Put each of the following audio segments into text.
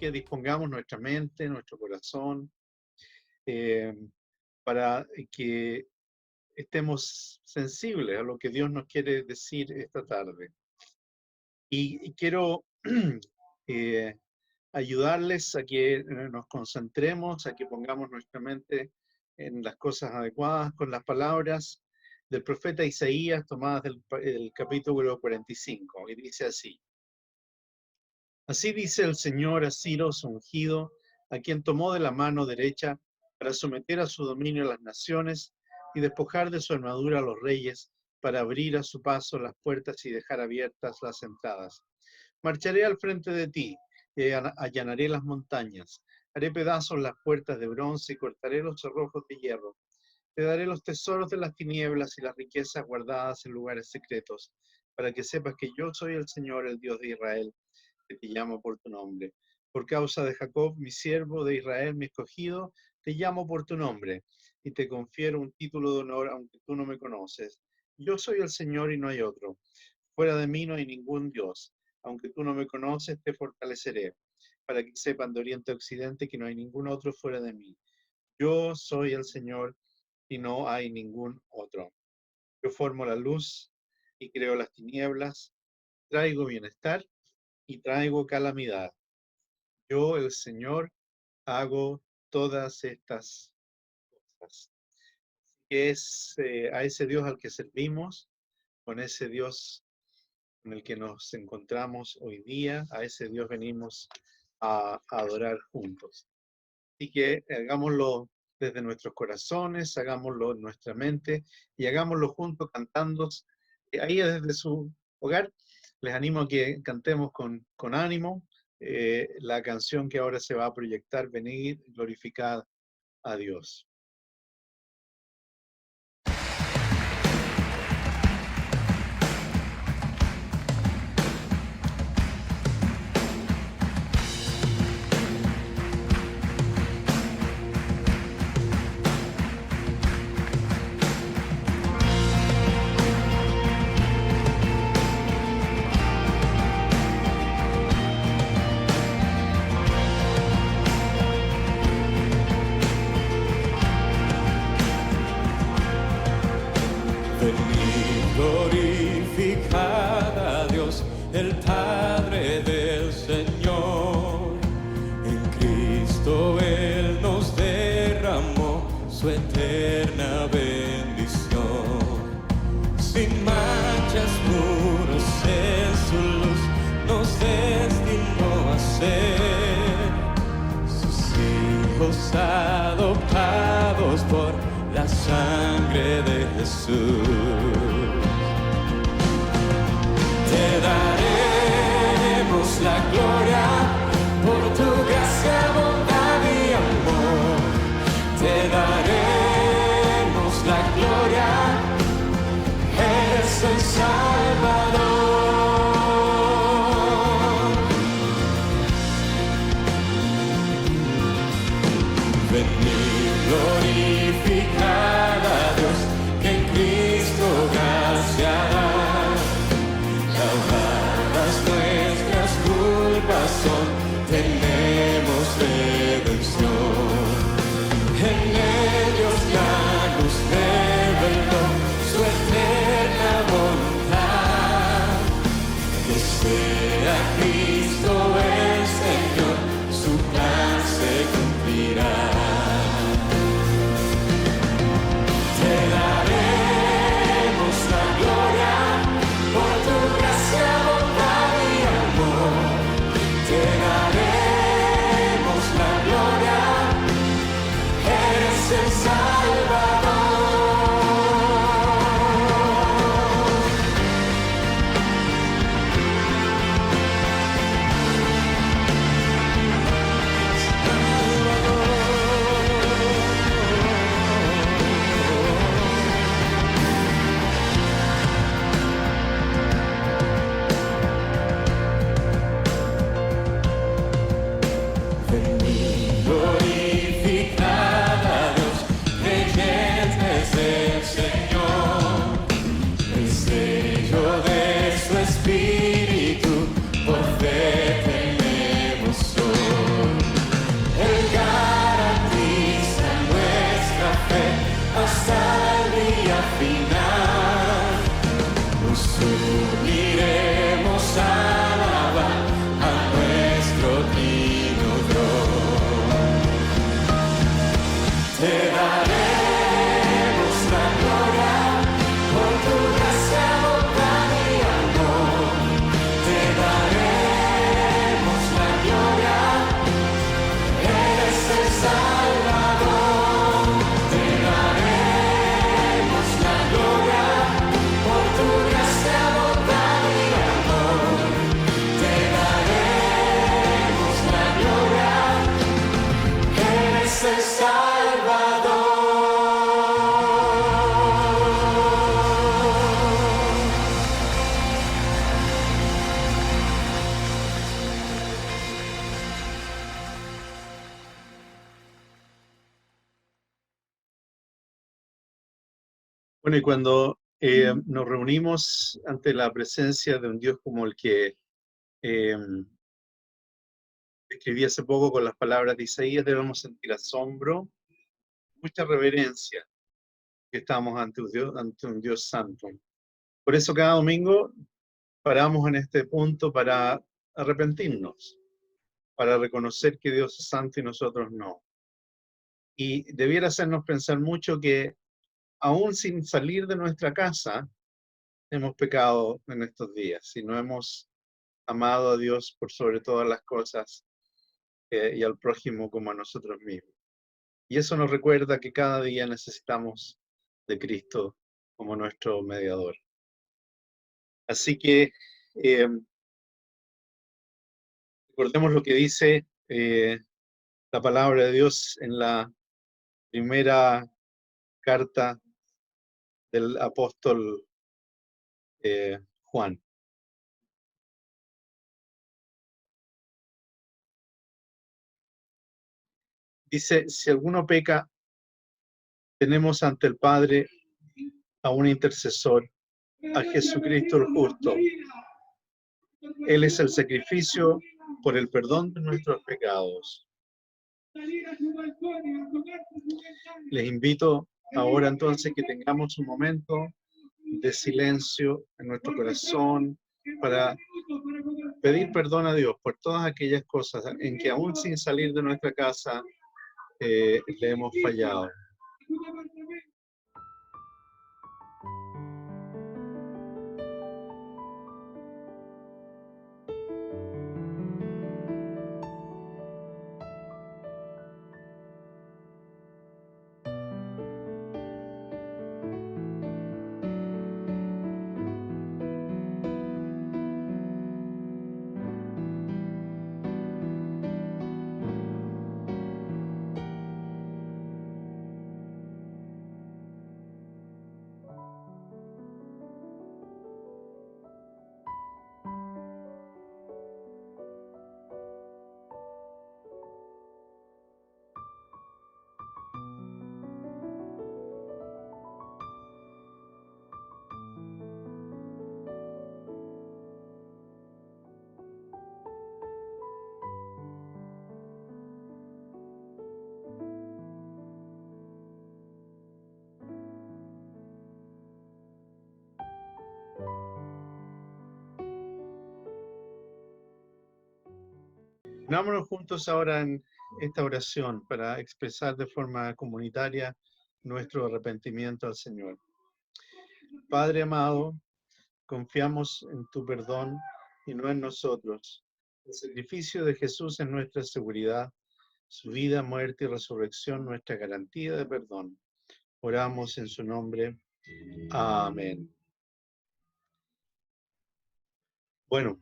que dispongamos nuestra mente, nuestro corazón, eh, para que estemos sensibles a lo que Dios nos quiere decir esta tarde. Y quiero ayudarles a que nos concentremos, a que pongamos nuestra mente en las cosas adecuadas con las palabras del profeta Isaías tomadas del capítulo 45. Y dice así: Así dice el Señor a Ciro, su ungido, a quien tomó de la mano derecha para someter a su dominio a las naciones y despojar de su armadura a los reyes, para abrir a su paso las puertas y dejar abiertas las entradas. Marcharé al frente de ti, y allanaré las montañas, haré pedazos las puertas de bronce y cortaré los cerrojos de hierro. Te daré los tesoros de las tinieblas y las riquezas guardadas en lugares secretos, para que sepas que yo soy el Señor, el Dios de Israel, que te llamo por tu nombre. Por causa de Jacob, mi siervo, de Israel, mi escogido, te llamo por tu nombre, y te confiero un título de honor, aunque tú no me conoces. Yo soy el Señor y no hay otro. Fuera de mí no hay ningún Dios. Aunque tú no me conoces, te fortaleceré, para que sepan de oriente a occidente que no hay ningún otro fuera de mí. Yo soy el Señor y no hay ningún otro. Yo formo la luz y creo las tinieblas, traigo bienestar y traigo calamidad. Yo, el Señor, hago todas estas cosas. Es a ese Dios al que servimos, con ese Dios con el que nos encontramos hoy día, a ese Dios venimos a adorar juntos. Así que hagámoslo desde nuestros corazones, hagámoslo en nuestra mente y hagámoslo juntos cantando ahí desde su hogar. Les animo a que cantemos con ánimo la canción que ahora se va a proyectar, Venid, glorificad a Dios. Glorificad a Dios, el Padre del Señor. En Cristo Él nos derramó su eterna bendición. Sin manchas, puros en su luz, nos destinó a ser sus hijos adoptados por la sangre de Jesús. Te daremos la gloria por tu gracia, bondad y amor. Te daremos la gloria, eres el Salvador. Venid, glorificad a Dios, que en Cristo gracia da. Nuestras culpas son, tenemos redención. En ellos ya nos reveló su eterna bondad. Bueno, y cuando nos reunimos ante la presencia de un Dios como el que escribí hace poco con las palabras de Isaías, debemos sentir asombro, mucha reverencia, que estamos ante un Dios santo. Por eso cada domingo paramos en este punto para arrepentirnos, para reconocer que Dios es santo y nosotros no. Y debiera hacernos pensar mucho que aún sin salir de nuestra casa, hemos pecado en estos días y no hemos amado a Dios por sobre todas las cosas y al prójimo como a nosotros mismos. Y eso nos recuerda que cada día necesitamos de Cristo como nuestro mediador. Así que recordemos lo que dice la palabra de Dios en la primera carta del apóstol Juan. Dice, si alguno peca, tenemos ante el Padre a un intercesor, a Jesucristo el justo. Él es el sacrificio por el perdón de nuestros pecados. Les invito ahora entonces que tengamos un momento de silencio en nuestro corazón para pedir perdón a Dios por todas aquellas cosas en que aún sin salir de nuestra casa le hemos fallado. Unámonos juntos ahora en esta oración para expresar de forma comunitaria nuestro arrepentimiento al Señor. Padre amado, confiamos en tu perdón y no en nosotros. El sacrificio de Jesús es nuestra seguridad, su vida, muerte y resurrección, nuestra garantía de perdón. Oramos en su nombre. Amén. Bueno,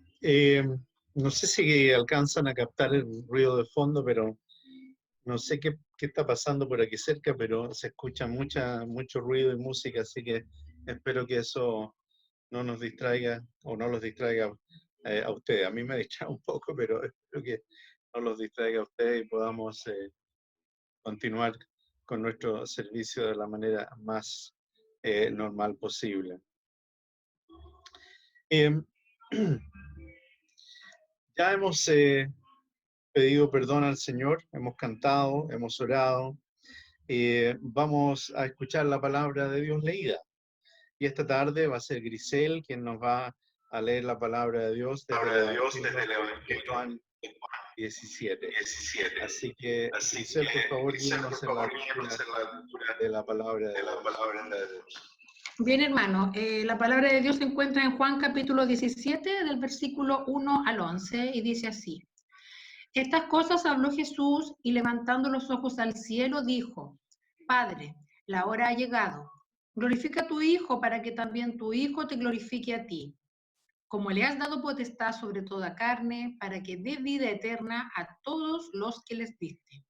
no sé si alcanzan a captar el ruido de fondo, pero no sé qué está pasando por aquí cerca, pero se escucha mucho ruido y música, así que espero que eso no nos distraiga o no los distraiga a ustedes. A mí me distrae un poco, pero espero que no los distraiga a ustedes y podamos continuar con nuestro servicio de la manera más normal posible. Ya hemos pedido perdón al Señor, hemos cantado, hemos orado, vamos a escuchar la palabra de Dios leída. Y esta tarde va a ser Grisel quien nos va a leer la palabra de Dios desde el Evangelio de Juan 17. Así que, Grisel, por favor, guíenos en la lectura de la palabra de Dios. Bien, hermano, la palabra de Dios se encuentra en Juan capítulo 17, del versículo 1 al 11, y dice así. Estas cosas habló Jesús y levantando los ojos al cielo dijo, Padre, la hora ha llegado. Glorifica a tu Hijo para que también tu Hijo te glorifique a ti. Como le has dado potestad sobre toda carne, para que dé vida eterna a todos los que les diste.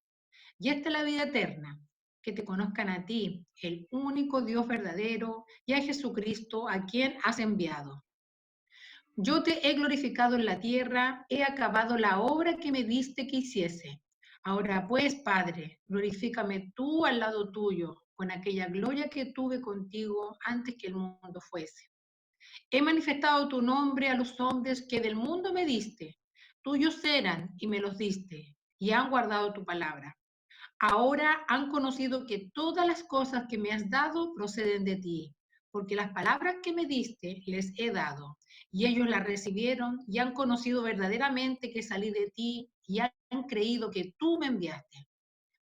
Y esta es la vida eterna, que te conozcan a ti, el único Dios verdadero, y a Jesucristo, a quien has enviado. Yo te he glorificado en la tierra, he acabado la obra que me diste que hiciese. Ahora pues, Padre, glorifícame tú al lado tuyo, con aquella gloria que tuve contigo antes que el mundo fuese. He manifestado tu nombre a los hombres que del mundo me diste. Tuyos eran y me los diste, y han guardado tu palabra. Ahora han conocido que todas las cosas que me has dado proceden de ti, porque las palabras que me diste les he dado, y ellos las recibieron y han conocido verdaderamente que salí de ti y han creído que tú me enviaste.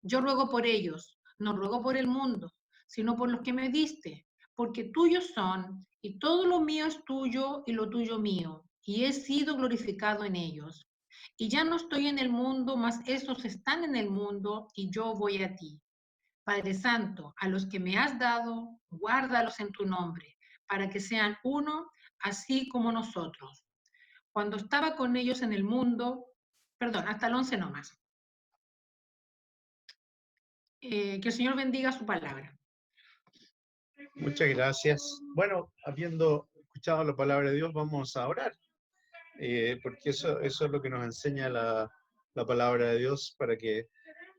Yo ruego por ellos, no ruego por el mundo, sino por los que me diste, porque tuyos son, y todo lo mío es tuyo y lo tuyo mío, y he sido glorificado en ellos. Y ya no estoy en el mundo, mas esos están en el mundo, y yo voy a ti. Padre Santo, a los que me has dado, guárdalos en tu nombre, para que sean uno, así como nosotros. Cuando estaba con ellos en el mundo, perdón, hasta el 11 nomás. Que el Señor bendiga su palabra. Muchas gracias. Bueno, habiendo escuchado la palabra de Dios, vamos a orar, porque eso es lo que nos enseña la palabra de Dios para que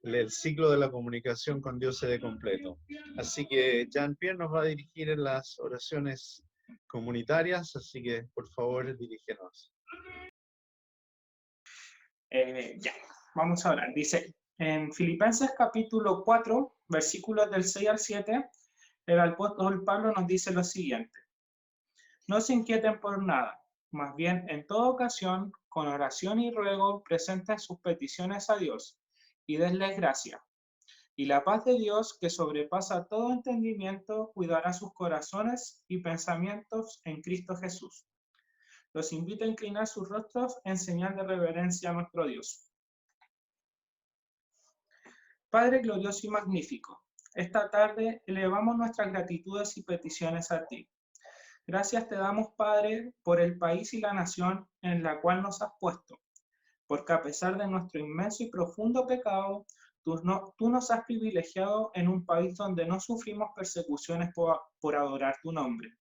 el ciclo de la comunicación con Dios se dé completo. Así que Jean-Pierre nos va a dirigir en las oraciones comunitarias, así que por favor dirígenos. Ya, vamos a orar. Dice, en Filipenses capítulo 4, versículos del 6 al 7, el apóstol Pablo nos dice lo siguiente: no se inquieten por nada, más bien en toda ocasión, con oración y ruego, presenten sus peticiones a Dios y denles gracia. Y la paz de Dios, que sobrepasa todo entendimiento, cuidará sus corazones y pensamientos en Cristo Jesús. Los invito a inclinar sus rostros en señal de reverencia a nuestro Dios. Padre glorioso y magnífico, esta tarde elevamos nuestras gratitudes y peticiones a ti. Gracias te damos, Padre, por el país y la nación en la cual nos has puesto, porque a pesar de nuestro inmenso y profundo pecado, tú nos has privilegiado en un país donde no sufrimos persecuciones por adorar tu nombre.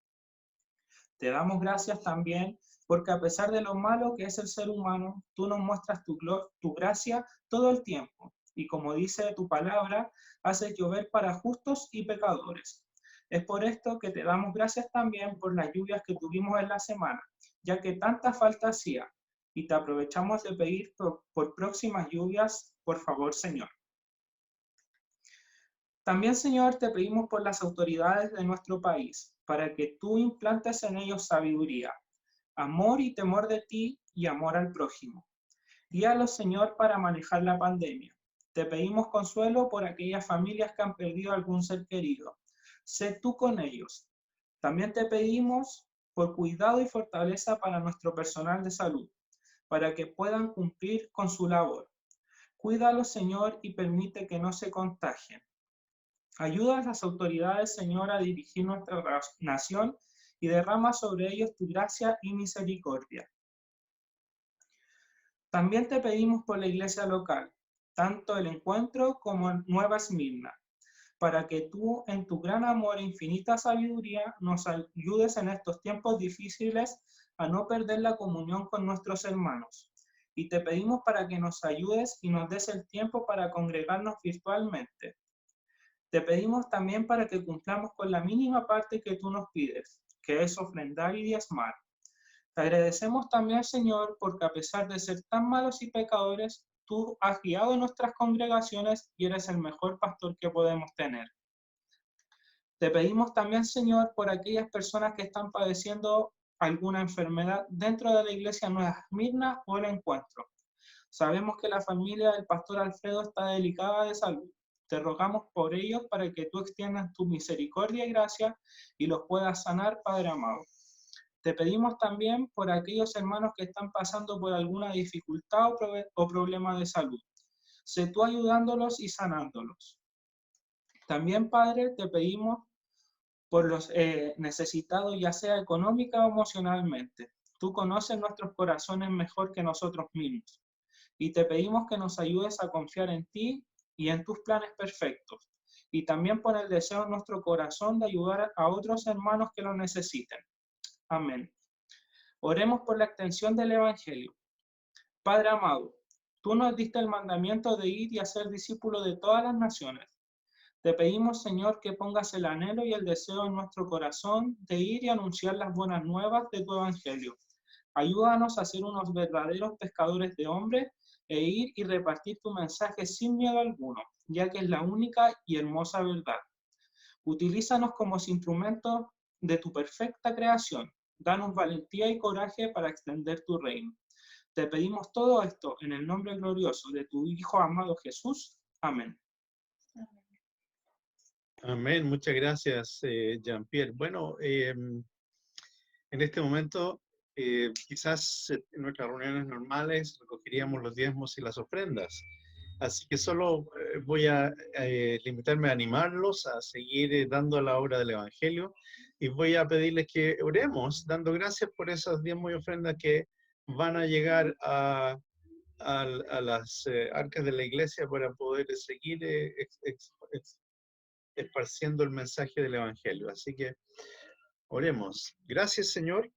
Te damos gracias también porque a pesar de lo malo que es el ser humano, tú nos muestras tu gracia todo el tiempo. Y como dice tu palabra, haces llover para justos y pecadores. Es por esto que te damos gracias también por las lluvias que tuvimos en la semana, ya que tanta falta hacía. Y te aprovechamos de pedir por próximas lluvias, por favor, Señor. También, Señor, te pedimos por las autoridades de nuestro país, para que tú implantes en ellos sabiduría, amor y temor de ti y amor al prójimo. Guíalos, Señor, para manejar la pandemia. Te pedimos consuelo por aquellas familias que han perdido algún ser querido. Sé tú con ellos. También te pedimos por cuidado y fortaleza para nuestro personal de salud, para que puedan cumplir con su labor. Cuídalos, Señor, y permite que no se contagien. Ayuda a las autoridades, Señor, a dirigir nuestra nación y derrama sobre ellos tu gracia y misericordia. También te pedimos por la iglesia local, tanto el Encuentro como Nueva Esmirna, para que tú, en tu gran amor e infinita sabiduría, nos ayudes en estos tiempos difíciles a no perder la comunión con nuestros hermanos. Y te pedimos para que nos ayudes y nos des el tiempo para congregarnos virtualmente. Te pedimos también para que cumplamos con la mínima parte que tú nos pides, que es ofrendar y diezmar. Te agradecemos también, Señor, porque a pesar de ser tan malos y pecadores, tú has guiado nuestras congregaciones y eres el mejor pastor que podemos tener. Te pedimos también, Señor, por aquellas personas que están padeciendo alguna enfermedad dentro de la iglesia Nueva Esmirna o el Encuentro. Sabemos que la familia del pastor Alfredo está delicada de salud. Te rogamos por ellos para que tú extiendas tu misericordia y gracia y los puedas sanar, Padre amado. Te pedimos también por aquellos hermanos que están pasando por alguna dificultad o problema de salud. Sé tú ayudándolos y sanándolos. También, Padre, te pedimos por los necesitados, ya sea económica o emocionalmente. Tú conoces nuestros corazones mejor que nosotros mismos. Y te pedimos que nos ayudes a confiar en ti y en tus planes perfectos. Y también pon el deseo en nuestro corazón de ayudar a otros hermanos que lo necesiten. Amén. Oremos por la extensión del Evangelio. Padre amado, tú nos diste el mandamiento de ir y hacer discípulos de todas las naciones. Te pedimos, Señor, que pongas el anhelo y el deseo en nuestro corazón de ir y anunciar las buenas nuevas de tu evangelio. Ayúdanos a ser unos verdaderos pescadores de hombres e ir y repartir tu mensaje sin miedo alguno, ya que es la única y hermosa verdad. Utilízanos como instrumentos de tu perfecta creación. Danos valentía y coraje para extender tu reino. Te pedimos todo esto en el nombre glorioso de tu Hijo amado Jesús. Amén. Amén, muchas gracias, Jean-Pierre. Bueno, en este momento, quizás en nuestras reuniones normales recogeríamos los diezmos y las ofrendas. Así que solo voy a limitarme a animarlos a seguir dando la obra del Evangelio y voy a pedirles que oremos, dando gracias por esas diezmos y ofrendas que van a llegar a las arcas de la iglesia para poder seguir esparciendo el mensaje del Evangelio. Así que oremos. Gracias, Señor,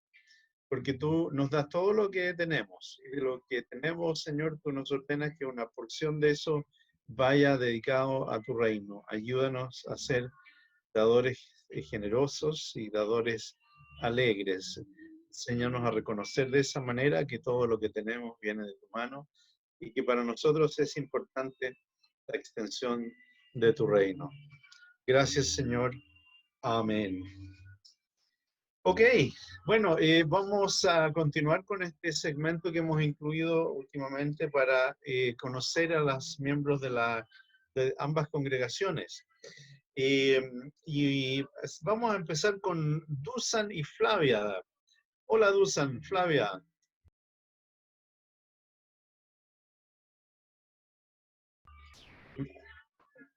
porque tú nos das todo lo que tenemos. Y de lo que tenemos, Señor, tú nos ordenas que una porción de eso vaya dedicado a tu reino. Ayúdanos a ser dadores generosos y dadores alegres. Enséñanos a reconocer de esa manera que todo lo que tenemos viene de tu mano y que para nosotros es importante la extensión de tu reino. Gracias, Señor. Amén. Ok, bueno, vamos a continuar con este segmento que hemos incluido últimamente para conocer a los miembros de ambas congregaciones. Y vamos a empezar con Dusan y Flavia. Hola, Dusan, Flavia.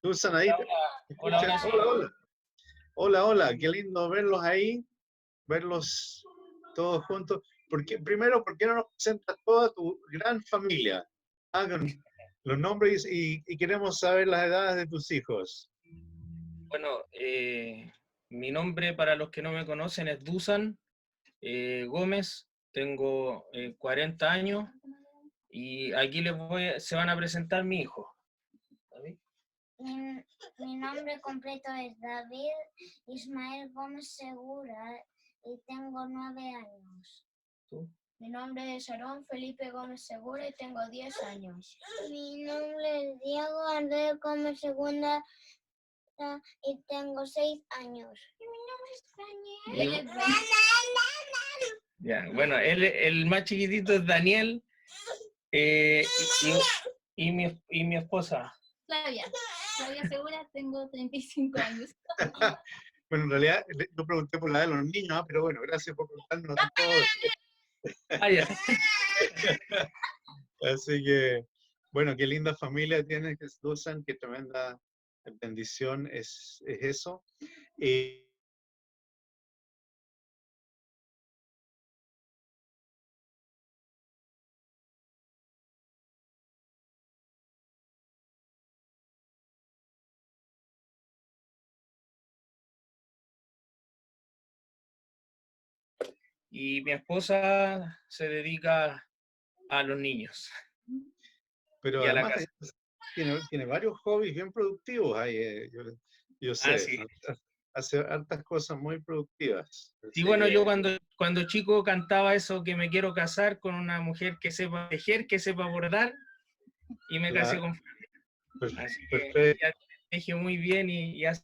Dusan, ahí. Hola, hola, Hola, hola. Hola, hola, qué lindo verlos ahí, verlos todos juntos. Primero, ¿por qué no nos presentas toda tu gran familia? Hagan los nombres y queremos saber las edades de tus hijos. Bueno, mi nombre para los que no me conocen es Dusan Gómez, tengo 40 años y aquí se van a presentar mi hijo. ¿David? Mi nombre completo es David Ismael Gómez Segura y tengo 9 años. ¿Tú? Mi nombre es Aarón Felipe Gómez Segura y tengo 10 años. Mi nombre es Diego Andrés Gómez Segura y tengo 6 años. Y mi nombre es Daniel. Ya, bueno, el más chiquitito es Daniel y mi esposa. Flavia Segura, tengo 35 años. Bueno, en realidad yo pregunté por la de los niños, pero bueno, gracias por contarnos todo. Ah, ya. Así que, bueno, qué linda familia tienes, Dusan, qué tremenda bendición es eso. Y mi esposa se dedica a los niños. Pero y a la además tiene varios hobbies bien productivos ahí, yo sé. sí. Hace hartas cosas muy productivas. Y bueno, yo cuando chico cantaba eso, que me quiero casar con una mujer que sepa tejer, que sepa bordar, y me casé con Flavia. Así que ya teje muy bien y hace.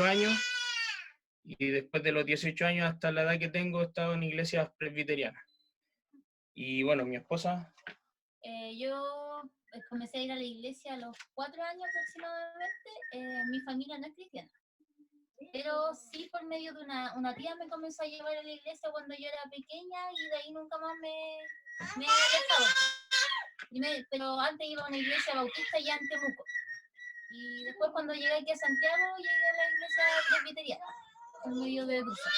Años y después de los 18 años hasta la edad que tengo he estado en iglesias presbiterianas. Y bueno, mi esposa. Yo comencé a ir a la iglesia a los 4 años aproximadamente. Mi familia no es cristiana, pero sí por medio de una tía me comenzó a llevar a la iglesia cuando yo era pequeña y de ahí nunca más me he dejado. Pero antes iba a una iglesia bautista ya en Temuco. Y después cuando llegué aquí a Santiago, llegué a la iglesia presbiteriana, por medio de Dusan.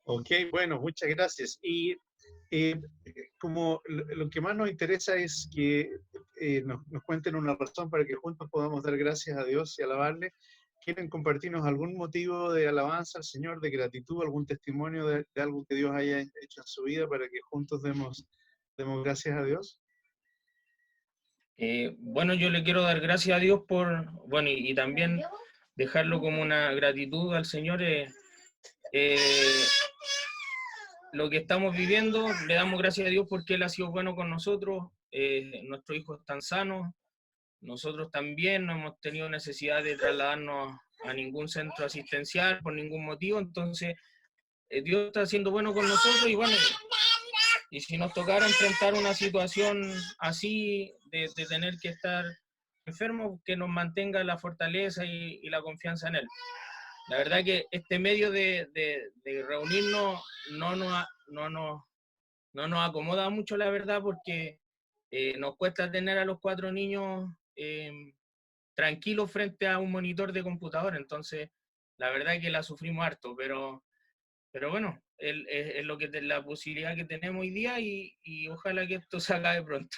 Ok, bueno, muchas gracias. Y Como lo que más nos interesa es que nos cuenten una razón para que juntos podamos dar gracias a Dios y alabarle. ¿Quieren compartirnos algún motivo de alabanza al Señor, de gratitud, algún testimonio de algo que Dios haya hecho en su vida para que juntos demos gracias a Dios? Bueno, yo le quiero dar gracias a Dios por, bueno, y también dejarlo como una gratitud al Señor. Lo que estamos viviendo, le damos gracias a Dios porque Él ha sido bueno con nosotros, nuestros hijos están sanos, nosotros también no hemos tenido necesidad de trasladarnos a ningún centro asistencial por ningún motivo, entonces Dios está siendo bueno con nosotros y bueno, y si nos tocara enfrentar una situación así, de tener que estar enfermos, que nos mantenga la fortaleza y la confianza en Él. La verdad que este medio de reunirnos no nos acomoda mucho, la verdad, porque nos cuesta tener a los 4 niños tranquilos frente a un monitor de computador, entonces la verdad que la sufrimos harto, pero bueno, es lo que la posibilidad que tenemos hoy día y ojalá que esto se acabe pronto.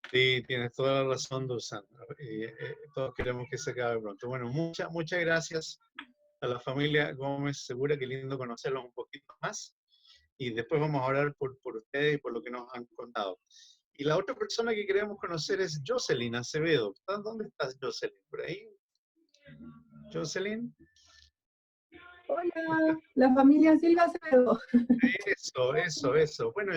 Sí, tienes toda la razón, Dusan. Todos queremos que se acabe pronto. Bueno, muchas gracias a la familia Gómez Segura, qué lindo conocerlos un poquito más. Y después vamos a orar por ustedes y por lo que nos han contado. Y la otra persona que queremos conocer es Jocelyn Acevedo. ¿Dónde estás, Jocelyn? ¿Por ahí? ¿Jocelyn? Hola, la familia Silva Acevedo. Eso. Bueno,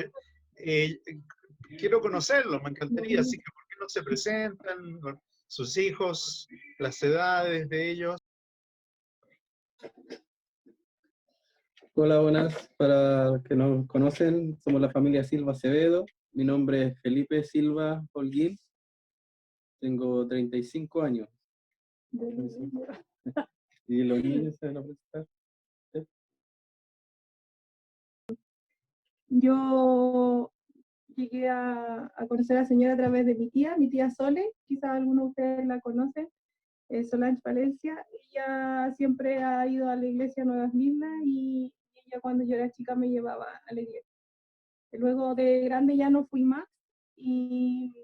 quiero conocerlos, me encantaría, así que ¿por qué no se presentan sus hijos, las edades de ellos? Hola, buenas. Para los que nos conocen, somos la familia Silva Acevedo. Mi nombre es Felipe Silva Holguín. Tengo 35 años. ¿Y los niños se van a presentar? Yo llegué a conocer a la señora a través de mi tía Sole, quizás algunos de ustedes la conocen, Solange Valencia. Ella siempre ha ido a la iglesia Nuevas Mismas y ella cuando yo era chica me llevaba a la iglesia. Luego de grande ya no fui más y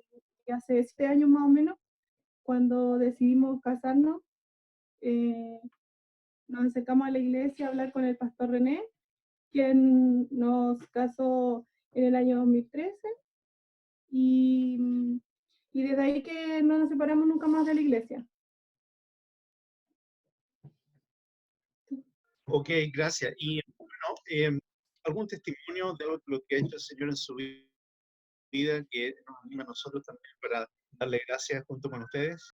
hace 7 años más o menos, cuando decidimos casarnos, nos acercamos a la iglesia a hablar con el pastor René, quien nos casó en el año 2013 y desde ahí que no nos separamos nunca más de la iglesia. Ok, gracias. Y bueno, ¿algún testimonio de lo que ha hecho el Señor en su vida que nos anima a nosotros también para darle gracias junto con ustedes?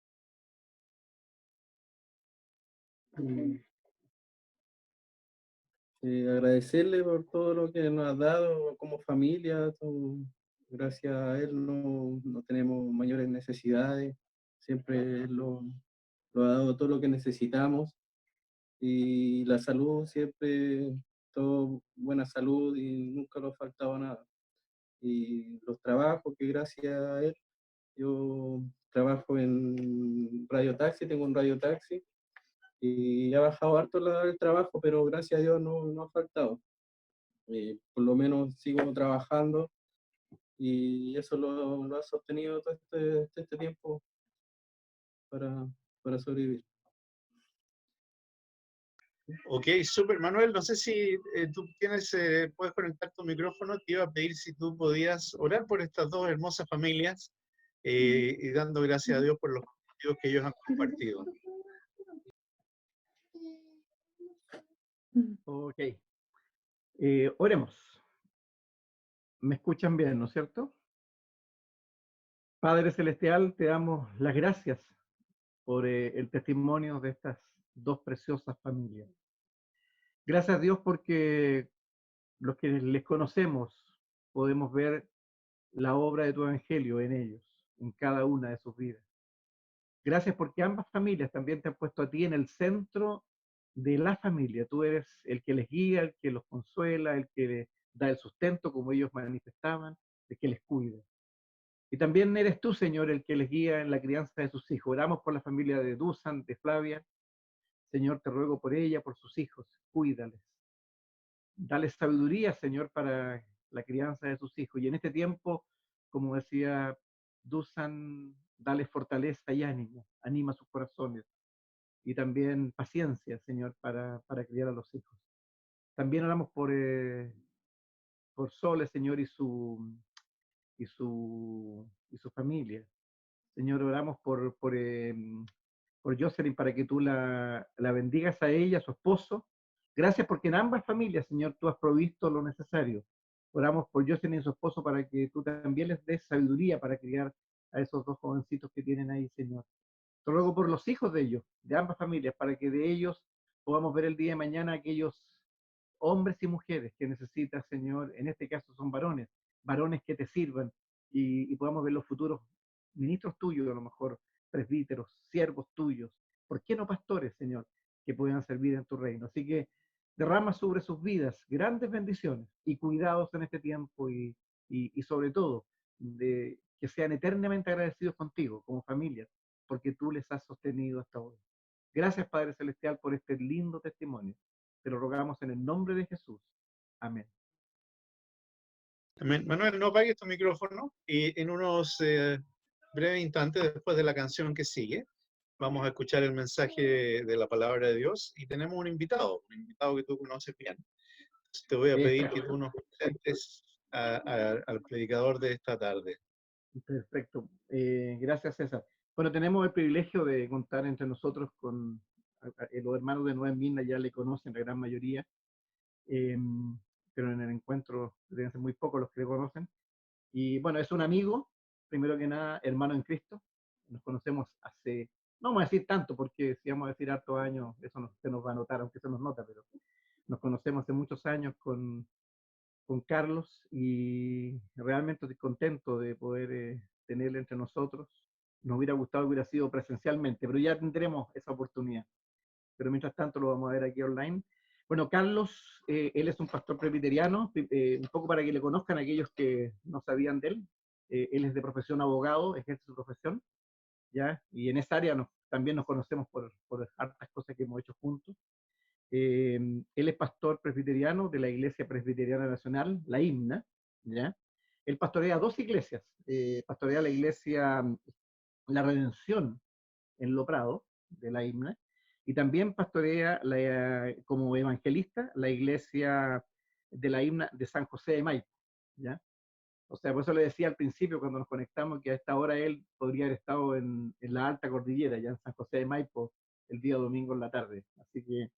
Agradecerle por todo lo que nos ha dado como familia. Gracias a él no tenemos mayores necesidades. Siempre lo ha dado todo lo que necesitamos. Y la salud siempre, todo buena salud y nunca nos faltaba nada. Y los trabajos que gracias a él, yo trabajo en radio taxi, tengo un radio taxi y ha bajado harto el trabajo, pero gracias a Dios no ha faltado. Por lo menos sigo trabajando y eso lo ha sostenido todo este tiempo para sobrevivir. Ok, súper. Manuel, no sé si tú puedes conectar tu micrófono. Te iba a pedir si tú podías orar por estas dos hermosas familias y dando gracias a Dios por los motivos que ellos han compartido. Ok. Oremos. ¿Me escuchan bien, no es cierto? Padre Celestial, te damos las gracias por el testimonio de estas dos preciosas familias. Gracias a Dios porque los que les conocemos podemos ver la obra de tu evangelio en ellos, en cada una de sus vidas. Gracias porque ambas familias también te han puesto a ti en el centro de la familia. Tú eres el que les guía, el que los consuela, el que les da el sustento, como ellos manifestaban, el que les cuida. Y también eres tú, Señor, el que les guía en la crianza de sus hijos. Oramos por la familia de Dusan, de Flavia. Señor, te ruego por ella, por sus hijos. Cuídales. dale sabiduría, Señor, para la crianza de sus hijos. Y en este tiempo, como decía Dusan, dale fortaleza y ánimo, anima sus corazones. Y también paciencia, Señor, para criar a los hijos. También oramos por Sole, Señor, y su familia. Señor, oramos por Jocelyn para que tú la bendigas a ella, a su esposo. Gracias porque en ambas familias, Señor, tú has provisto lo necesario. Oramos por Jocelyn y su esposo para que tú también les des sabiduría para criar a esos dos jovencitos que tienen ahí, Señor. Te ruego por los hijos de ellos, de ambas familias, para que de ellos podamos ver el día de mañana aquellos hombres y mujeres que necesitas, Señor. En este caso son varones, varones que te sirvan y podamos ver los futuros ministros tuyos, a lo mejor presbíteros, siervos tuyos. ¿Por qué no pastores, Señor, que puedan servir en tu reino? Así que derrama sobre sus vidas grandes bendiciones y cuidados en este tiempo y sobre todo de que sean eternamente agradecidos contigo como familia, porque tú les has sostenido hasta hoy. Gracias, Padre Celestial, por este lindo testimonio. Te lo rogamos en el nombre de Jesús. Amén. Amén. Manuel, no apagues tu micrófono y en unos breves instantes después de la canción que sigue, vamos a escuchar el mensaje de la palabra de Dios y tenemos un invitado que tú conoces bien. Entonces, te voy a pedir que tú nos presentes al predicador de esta tarde. Perfecto. Gracias, César. Bueno, tenemos el privilegio de contar entre nosotros con los hermanos de Nueva Esmirna, ya le conocen la gran mayoría, pero en el encuentro deben ser muy pocos los que le conocen. Y bueno, es un amigo, primero que nada, hermano en Cristo. Nos conocemos hace, no vamos a decir tanto, porque si vamos a decir hartos años, eso no se nos va a notar, aunque se nos nota, pero nos conocemos hace muchos años con Carlos y realmente estoy contento de poder tenerle entre nosotros. Nos hubiera gustado que hubiera sido presencialmente, pero ya tendremos esa oportunidad. Pero mientras tanto lo vamos a ver aquí online. Bueno, Carlos, él es un pastor presbiteriano, un poco para que le conozcan a aquellos que no sabían de él. Él es de profesión abogado, ejerce su profesión, ¿ya? Y en esa área también nos conocemos por hartas cosas que hemos hecho juntos. Él es pastor presbiteriano de la Iglesia Presbiteriana Nacional, la IMNA, ¿ya? Él pastorea dos iglesias, pastorea la iglesia La Redención en Lo Prado, de la IMNA, y también pastorea como evangelista la iglesia de la IMNA de San José de Maipo, ¿ya? O sea, por eso le decía al principio cuando nos conectamos que a esta hora él podría haber estado en la alta cordillera, ya en San José de Maipo, el día domingo en la tarde. Así que,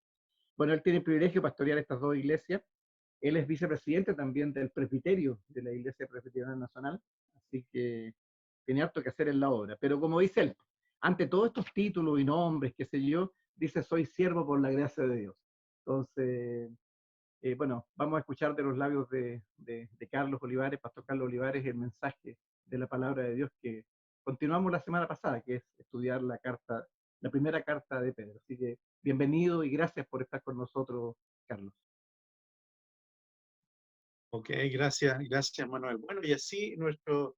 bueno, él tiene el privilegio de pastorear estas dos iglesias. Él es vicepresidente también del presbiterio de la Iglesia Presbiteriana Nacional, así que tiene harto que hacer en la obra. Pero como dice él, ante todos estos títulos y nombres, qué sé yo, dice, soy siervo por la gracia de Dios. Entonces, bueno, vamos a escuchar de los labios de Carlos Olivares, Pastor Carlos Olivares, el mensaje de la palabra de Dios que continuamos la semana pasada, que es estudiar la primera carta de Pedro. Así que bienvenido y gracias por estar con nosotros, Carlos. Ok, gracias Manuel. Bueno, y así nuestro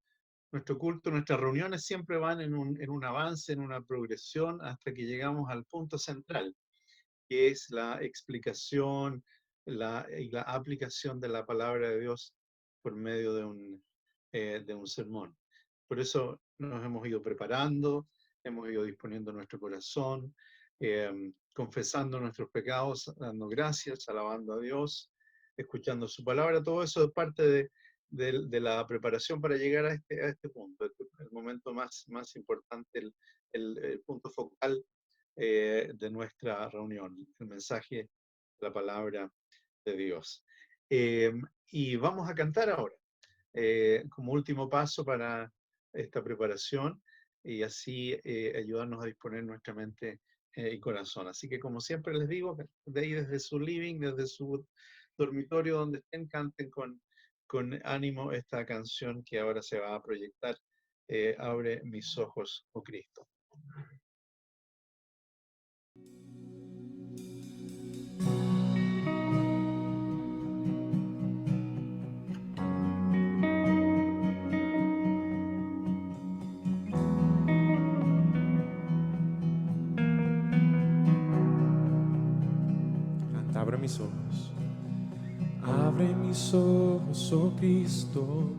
culto, nuestras reuniones siempre van en un avance, en una progresión, hasta que llegamos al punto central, que es la explicación y la aplicación de la palabra de Dios por medio de un sermón. Por eso nos hemos ido preparando, hemos ido disponiendo nuestro corazón, confesando nuestros pecados, dando gracias, alabando a Dios, escuchando su palabra. Todo eso es parte de la preparación para llegar a este punto, el momento más importante, el punto focal de nuestra reunión, el mensaje de la palabra de Dios. Y vamos a cantar ahora, como último paso para esta preparación y así ayudarnos a disponer nuestra mente y corazón. Así que como siempre les digo, de ahí desde su living, desde su dormitorio, donde estén, canten con ánimo esta canción que ahora se va a proyectar, Abre mis ojos, oh Cristo. Abre mis ojos, Abre mis ojos, oh Cristo,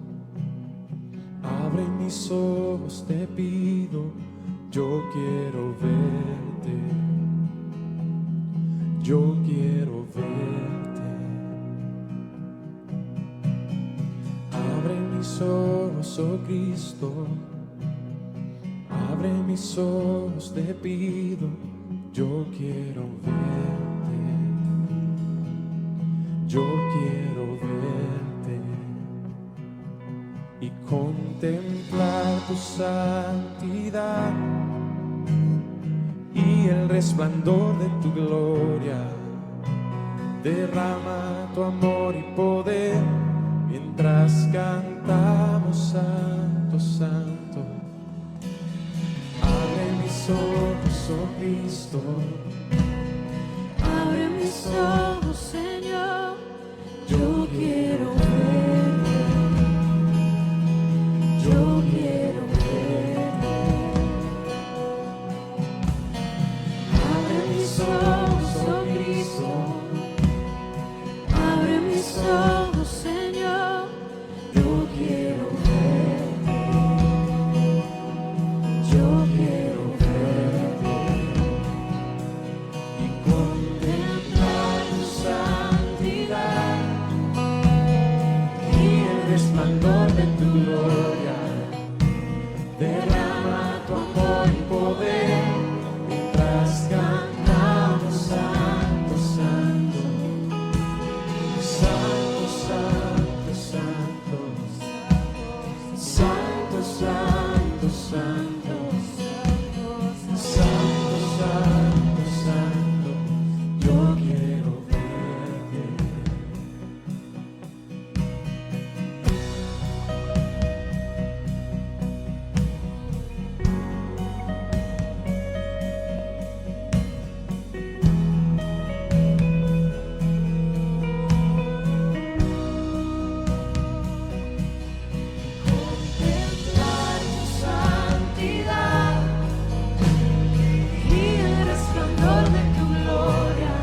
abre mis ojos, te pido, yo quiero verte, yo quiero verte. Abre mis ojos, oh Cristo, abre mis ojos, te pido, yo quiero verte, yo quiero verte y contemplar tu santidad y el resplandor de tu gloria. Derrama tu amor y poder mientras cantamos santo, santo. Abre mis ojos, oh Cristo, abre mis ojos, Señor, yo quiero verte, yo quiero verte. Abre mis ojos, oh Cristo, abre mis ojos, Señor, yo quiero verte, yo quiero verte y contemplar tu santidad y el resplandor de tu gloria. Derrama tu amor y poder mientras cantamos santo, santo, santo, santo, santo, santo, santo, santo, santo, santo, santo, yo quiero verte. Contemplar tu santidad y el resplandor de tu gloria.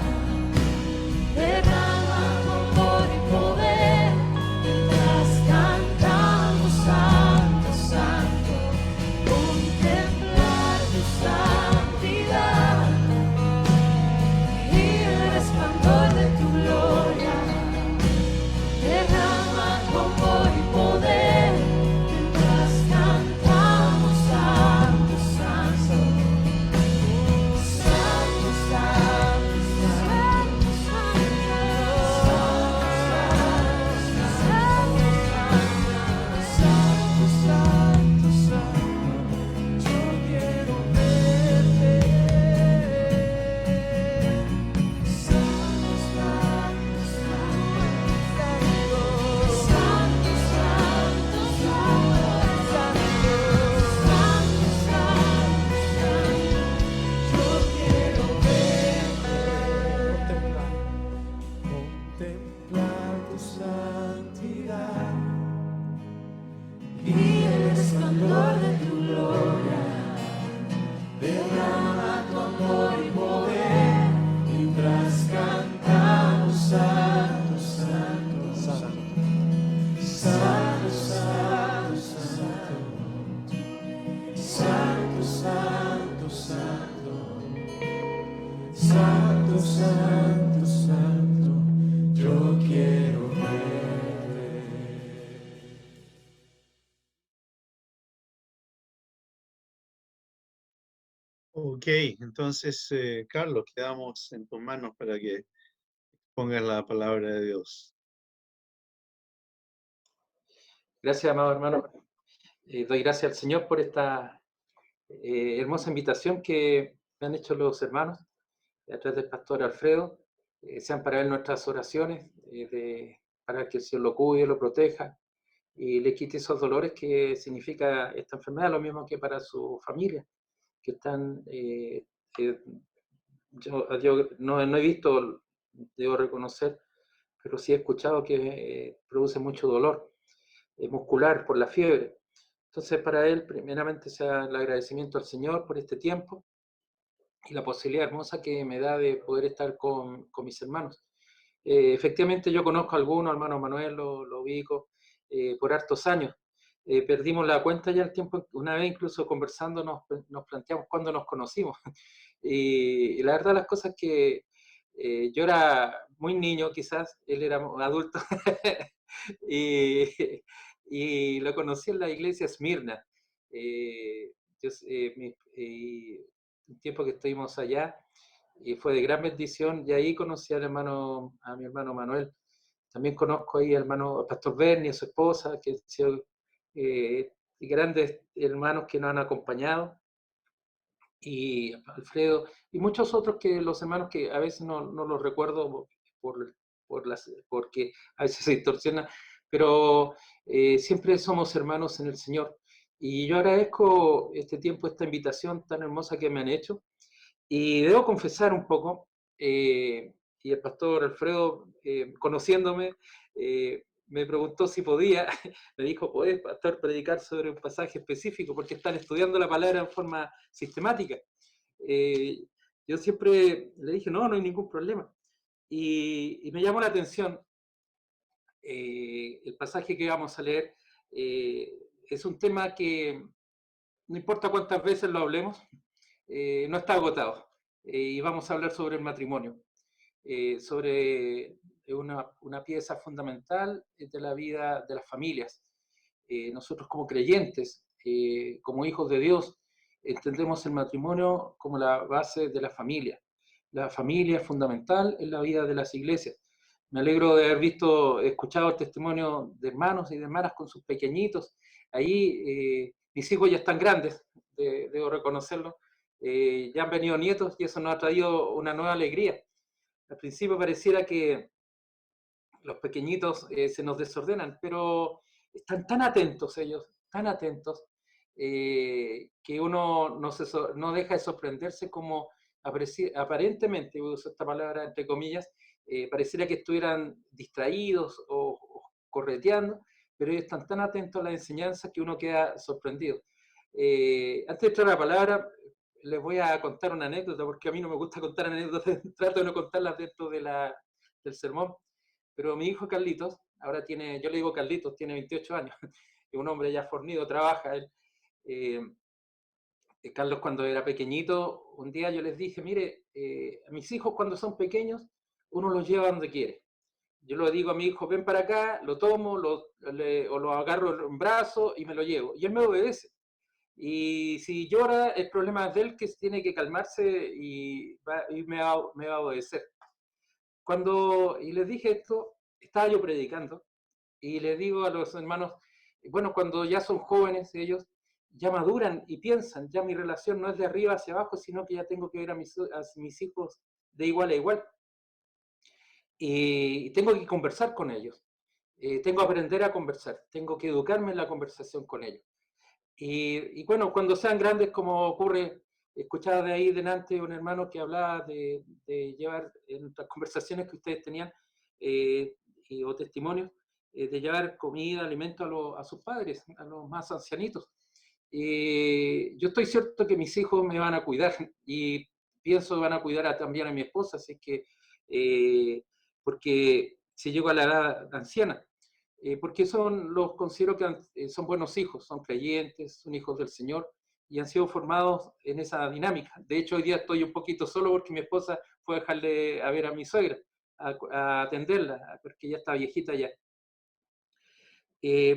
Derrama tu amor y poder mientras cantamos santo, santo. Contemplar tu santidad y el resplandor de tu gloria. Derrama tu amor y poder mientras cantamos santo, santo. Santo, santo, santo, santo, santo, santo, yo quiero verte. Santo, santo, contemplar tu santidad y el resplandor de tu gloria. Derrama tu amor y poder mientras cantamos santo, santo, santo, santo, santo, santo, santo, santo, santo, santo, santo, yo quiero verte. Ok, entonces, Carlos, quedamos en tus manos para que pongas la palabra de Dios. Gracias, amado hermano. Doy gracias al Señor por esta hermosa invitación que me han hecho los hermanos a través del pastor Alfredo. Sean para él nuestras oraciones, para que el Señor lo cuide, lo proteja y le quite esos dolores que significa esta enfermedad, lo mismo que para su familia, que están, yo no he visto, debo reconocer, pero sí he escuchado que produce mucho dolor muscular por la fiebre. Entonces, para él, primeramente, sea el agradecimiento al Señor por este tiempo y la posibilidad hermosa que me da de poder estar con mis hermanos. Efectivamente yo conozco a algunos, hermano Manuel lo ubico, por hartos años. Perdimos la cuenta ya el tiempo, una vez incluso conversando nos planteamos cuándo nos conocimos. Y la verdad las cosas que yo era muy niño quizás, él era adulto, y, y lo conocí en la iglesia Esmirna. Un tiempo que estuvimos allá, y fue de gran bendición, y ahí conocí a mi hermano Manuel. También conozco ahí al pastor Bernie, a su esposa, que han sido grandes hermanos que nos han acompañado, y Alfredo, y muchos otros que los hermanos que a veces no los recuerdo porque a veces se distorsiona, pero siempre somos hermanos en el Señor. Y yo agradezco este tiempo, esta invitación tan hermosa que me han hecho. Y debo confesar un poco, y el pastor Alfredo, conociéndome, me preguntó si podía, me dijo, ¿podés, pastor, predicar sobre un pasaje específico? Porque están estudiando la palabra en forma sistemática. Yo siempre le dije, no hay ningún problema. Y me llamó la atención el pasaje que vamos a leer. Es un tema que no importa cuántas veces lo hablemos, no está agotado. Y vamos a hablar sobre el matrimonio, sobre una pieza fundamental de la vida de las familias. Nosotros como creyentes, como hijos de Dios, entendemos el matrimonio como la base de la familia. La familia es fundamental en la vida de las iglesias. Me alegro de haber escuchado el testimonio de hermanos y de hermanas con sus pequeñitos. Ahí mis hijos ya están grandes, debo reconocerlo. Ya han venido nietos y eso nos ha traído una nueva alegría. Al principio pareciera que los pequeñitos se nos desordenan, pero están tan atentos ellos, tan atentos, que uno no deja de sorprenderse como aparentemente, uso esta palabra entre comillas, pareciera que estuvieran distraídos o correteando, pero ellos están tan atentos a la enseñanza que uno queda sorprendido. Antes de entrar a la palabra, les voy a contar una anécdota, porque a mí no me gusta contar anécdotas, trato de no contarlas dentro del sermón, pero mi hijo Carlitos, ahora yo le digo Carlitos, tiene 28 años, es un hombre ya fornido, trabaja él. Carlos, cuando era pequeñito, un día yo les dije, mire, a mis hijos cuando son pequeños, uno los lleva donde quiere. Yo le digo a mi hijo, ven para acá, lo tomo, o lo agarro en brazos y me lo llevo. Y él me obedece. Y si llora, el problema es de él, que tiene que calmarse y me va a obedecer. Y les dije esto, estaba yo predicando, y les digo a los hermanos, bueno, cuando ya son jóvenes ellos, ya maduran y piensan, ya mi relación no es de arriba hacia abajo, sino que ya tengo que ver a mis hijos de igual a igual. Y tengo que conversar con ellos, tengo que aprender a conversar, tengo que educarme en la conversación con ellos. Y bueno, cuando sean grandes, como ocurre, escuchaba de ahí delante un hermano que hablaba de llevar en las conversaciones que ustedes tenían, o testimonios, de llevar comida, alimento a sus padres, a los más ancianitos. Yo estoy cierto que mis hijos me van a cuidar y pienso que van a cuidar también a mi esposa, así que, porque si llego a la edad anciana, porque los considero que son buenos hijos, son creyentes, son hijos del Señor y han sido formados en esa dinámica. De hecho, hoy día estoy un poquito solo porque mi esposa fue a dejarle a ver a mi suegra, a atenderla, porque ya está viejita ya.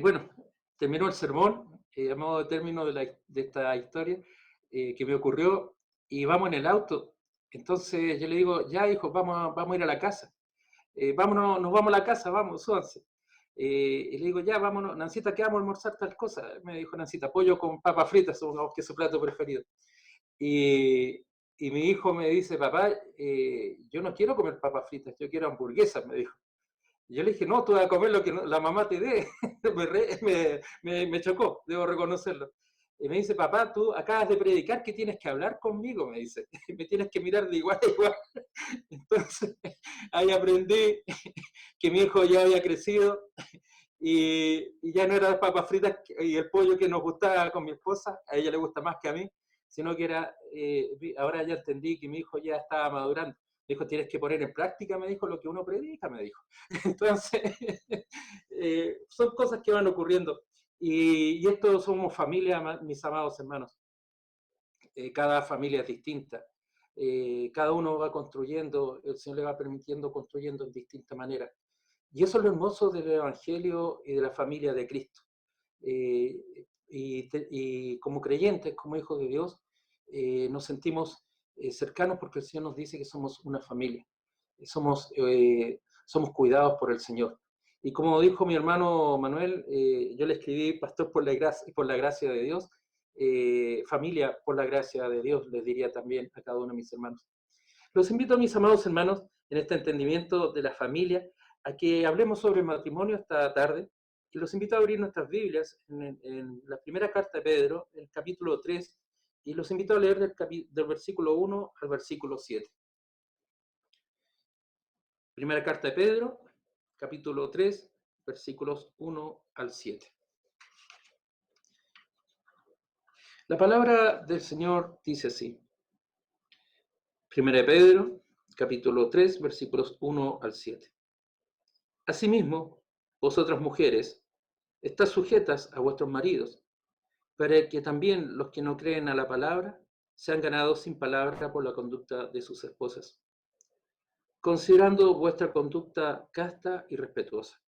Bueno, terminó el sermón, a modo de término de esta historia que me ocurrió, y vamos en el auto. Entonces yo le digo, ya hijo, vamos a ir a la casa. Vámonos, nos vamos a la casa, vamos, súbanse. Y le digo, ya, vámonos, Nancita, ¿qué vamos a almorzar tal cosa? Me dijo Nancita, pollo con papas fritas, supongamos que es su plato preferido. Y mi hijo me dice, papá, yo no quiero comer papas fritas, yo quiero hamburguesas, me dijo. Y yo le dije, no, tú vas a comer lo que la mamá te dé. Me chocó, debo reconocerlo. Y me dice, papá, tú acabas de predicar que tienes que hablar conmigo, me dice. Me tienes que mirar de igual a igual. Entonces, ahí aprendí que mi hijo ya había crecido y ya no era las papas fritas y el pollo que nos gustaba con mi esposa, a ella le gusta más que a mí, sino que era, ahora ya entendí que mi hijo ya estaba madurando. Me dijo, tienes que poner en práctica, me dijo, lo que uno predica, me dijo. Entonces, son cosas que van ocurriendo. Y esto somos familia, mis amados hermanos. Cada familia es distinta. Cada uno va construyendo, el Señor le va permitiendo construyendo en distinta manera. Y eso es lo hermoso del Evangelio y de la familia de Cristo. Y como creyentes, como hijos de Dios, nos sentimos cercanos porque el Señor nos dice que somos una familia. Somos cuidados por el Señor. Y como dijo mi hermano Manuel, yo le escribí pastor por la gracia de Dios, familia por la gracia de Dios, les diría también a cada uno de mis hermanos. Los invito, mis amados hermanos, en este entendimiento de la familia, a que hablemos sobre el matrimonio esta tarde, y los invito a abrir nuestras Biblias en la primera carta de Pedro, el capítulo 3, y los invito a leer del versículo 1 al versículo 7. Primera carta de Pedro, capítulo 3, versículos 1 al 7. La palabra del Señor dice así. Primera de Pedro, capítulo 3, versículos 1 al 7. Asimismo, vosotras mujeres, estad sujetas a vuestros maridos, para que también los que no creen a la palabra sean ganados sin palabra por la conducta de sus esposas, considerando vuestra conducta casta y respetuosa.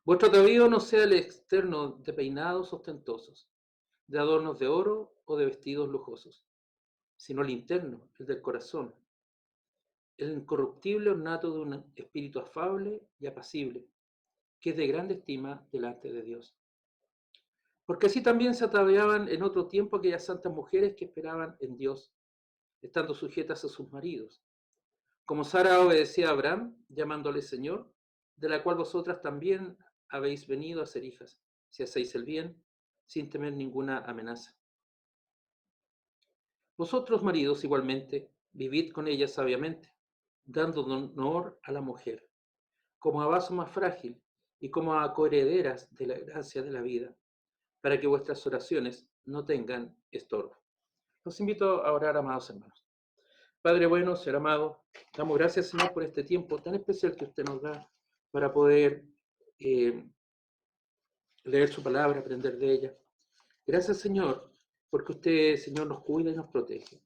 Vuestro atavío no sea el externo de peinados ostentosos, de adornos de oro o de vestidos lujosos, sino el interno, el del corazón, el incorruptible ornato de un espíritu afable y apacible, que es de grande estima delante de Dios. Porque así también se ataviaban en otro tiempo aquellas santas mujeres que esperaban en Dios, estando sujetas a sus maridos. Como Sara obedecía a Abraham, llamándole Señor, de la cual vosotras también habéis venido a ser hijas, si hacéis el bien, sin temer ninguna amenaza. Vosotros, maridos, igualmente, vivid con ella sabiamente, dando honor a la mujer, como a vaso más frágil y como a coherederas de la gracia de la vida, para que vuestras oraciones no tengan estorbo. Los invito a orar, amados hermanos. Padre bueno, Señor amado, damos gracias, Señor, por este tiempo tan especial que usted nos da para poder leer su palabra, aprender de ella. Gracias, Señor, porque usted, Señor, nos cuida y nos protege.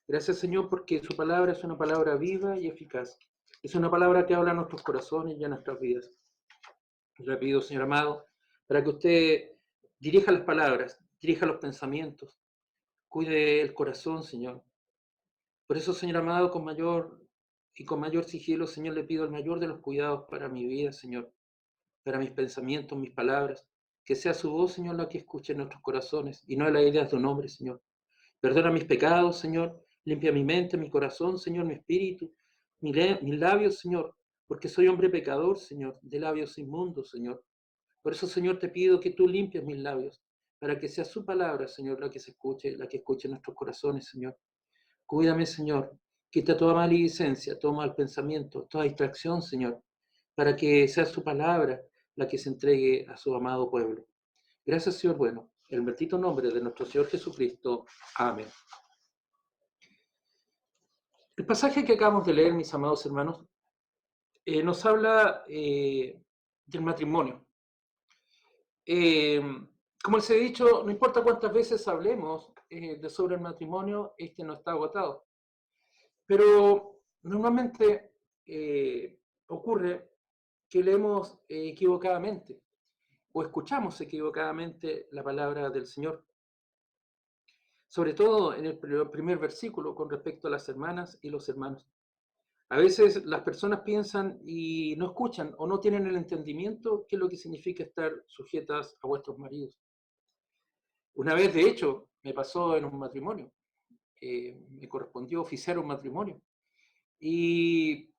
Gracias, Señor, porque su palabra es una palabra viva y eficaz. Es una palabra que habla a nuestros corazones y a nuestras vidas. Le pido, Señor amado, para que usted dirija las palabras, dirija los pensamientos, cuide el corazón, Señor. Por eso, Señor amado, con mayor sigilo, Señor, le pido el mayor de los cuidados para mi vida, Señor, para mis pensamientos, mis palabras, que sea su voz, Señor, la que escuche en nuestros corazones y no las ideas de un hombre, Señor. Perdona mis pecados, Señor, limpia mi mente, mi corazón, Señor, mi espíritu, mis labios, Señor, porque soy hombre pecador, Señor, de labios inmundos, Señor. Por eso, Señor, te pido que tú limpies mis labios, para que sea su palabra, Señor, la que escuche en nuestros corazones, Señor. Cuídame, Señor, quita toda maledicencia, todo mal pensamiento, toda distracción, Señor, para que sea su palabra la que se entregue a su amado pueblo. Gracias, Señor bueno, en el bendito nombre de nuestro Señor Jesucristo. Amén. El pasaje que acabamos de leer, mis amados hermanos, nos habla del matrimonio. Como les he dicho, no importa cuántas veces hablemos sobre el matrimonio, este no está agotado. Pero normalmente ocurre que leemos equivocadamente o escuchamos equivocadamente la palabra del Señor. Sobre todo en el primer versículo con respecto a las hermanas y los hermanos. A veces las personas piensan y no escuchan o no tienen el entendimiento qué es lo que significa estar sujetas a vuestros maridos. Una vez, de hecho, me pasó en un matrimonio. Me correspondió oficiar un matrimonio. Y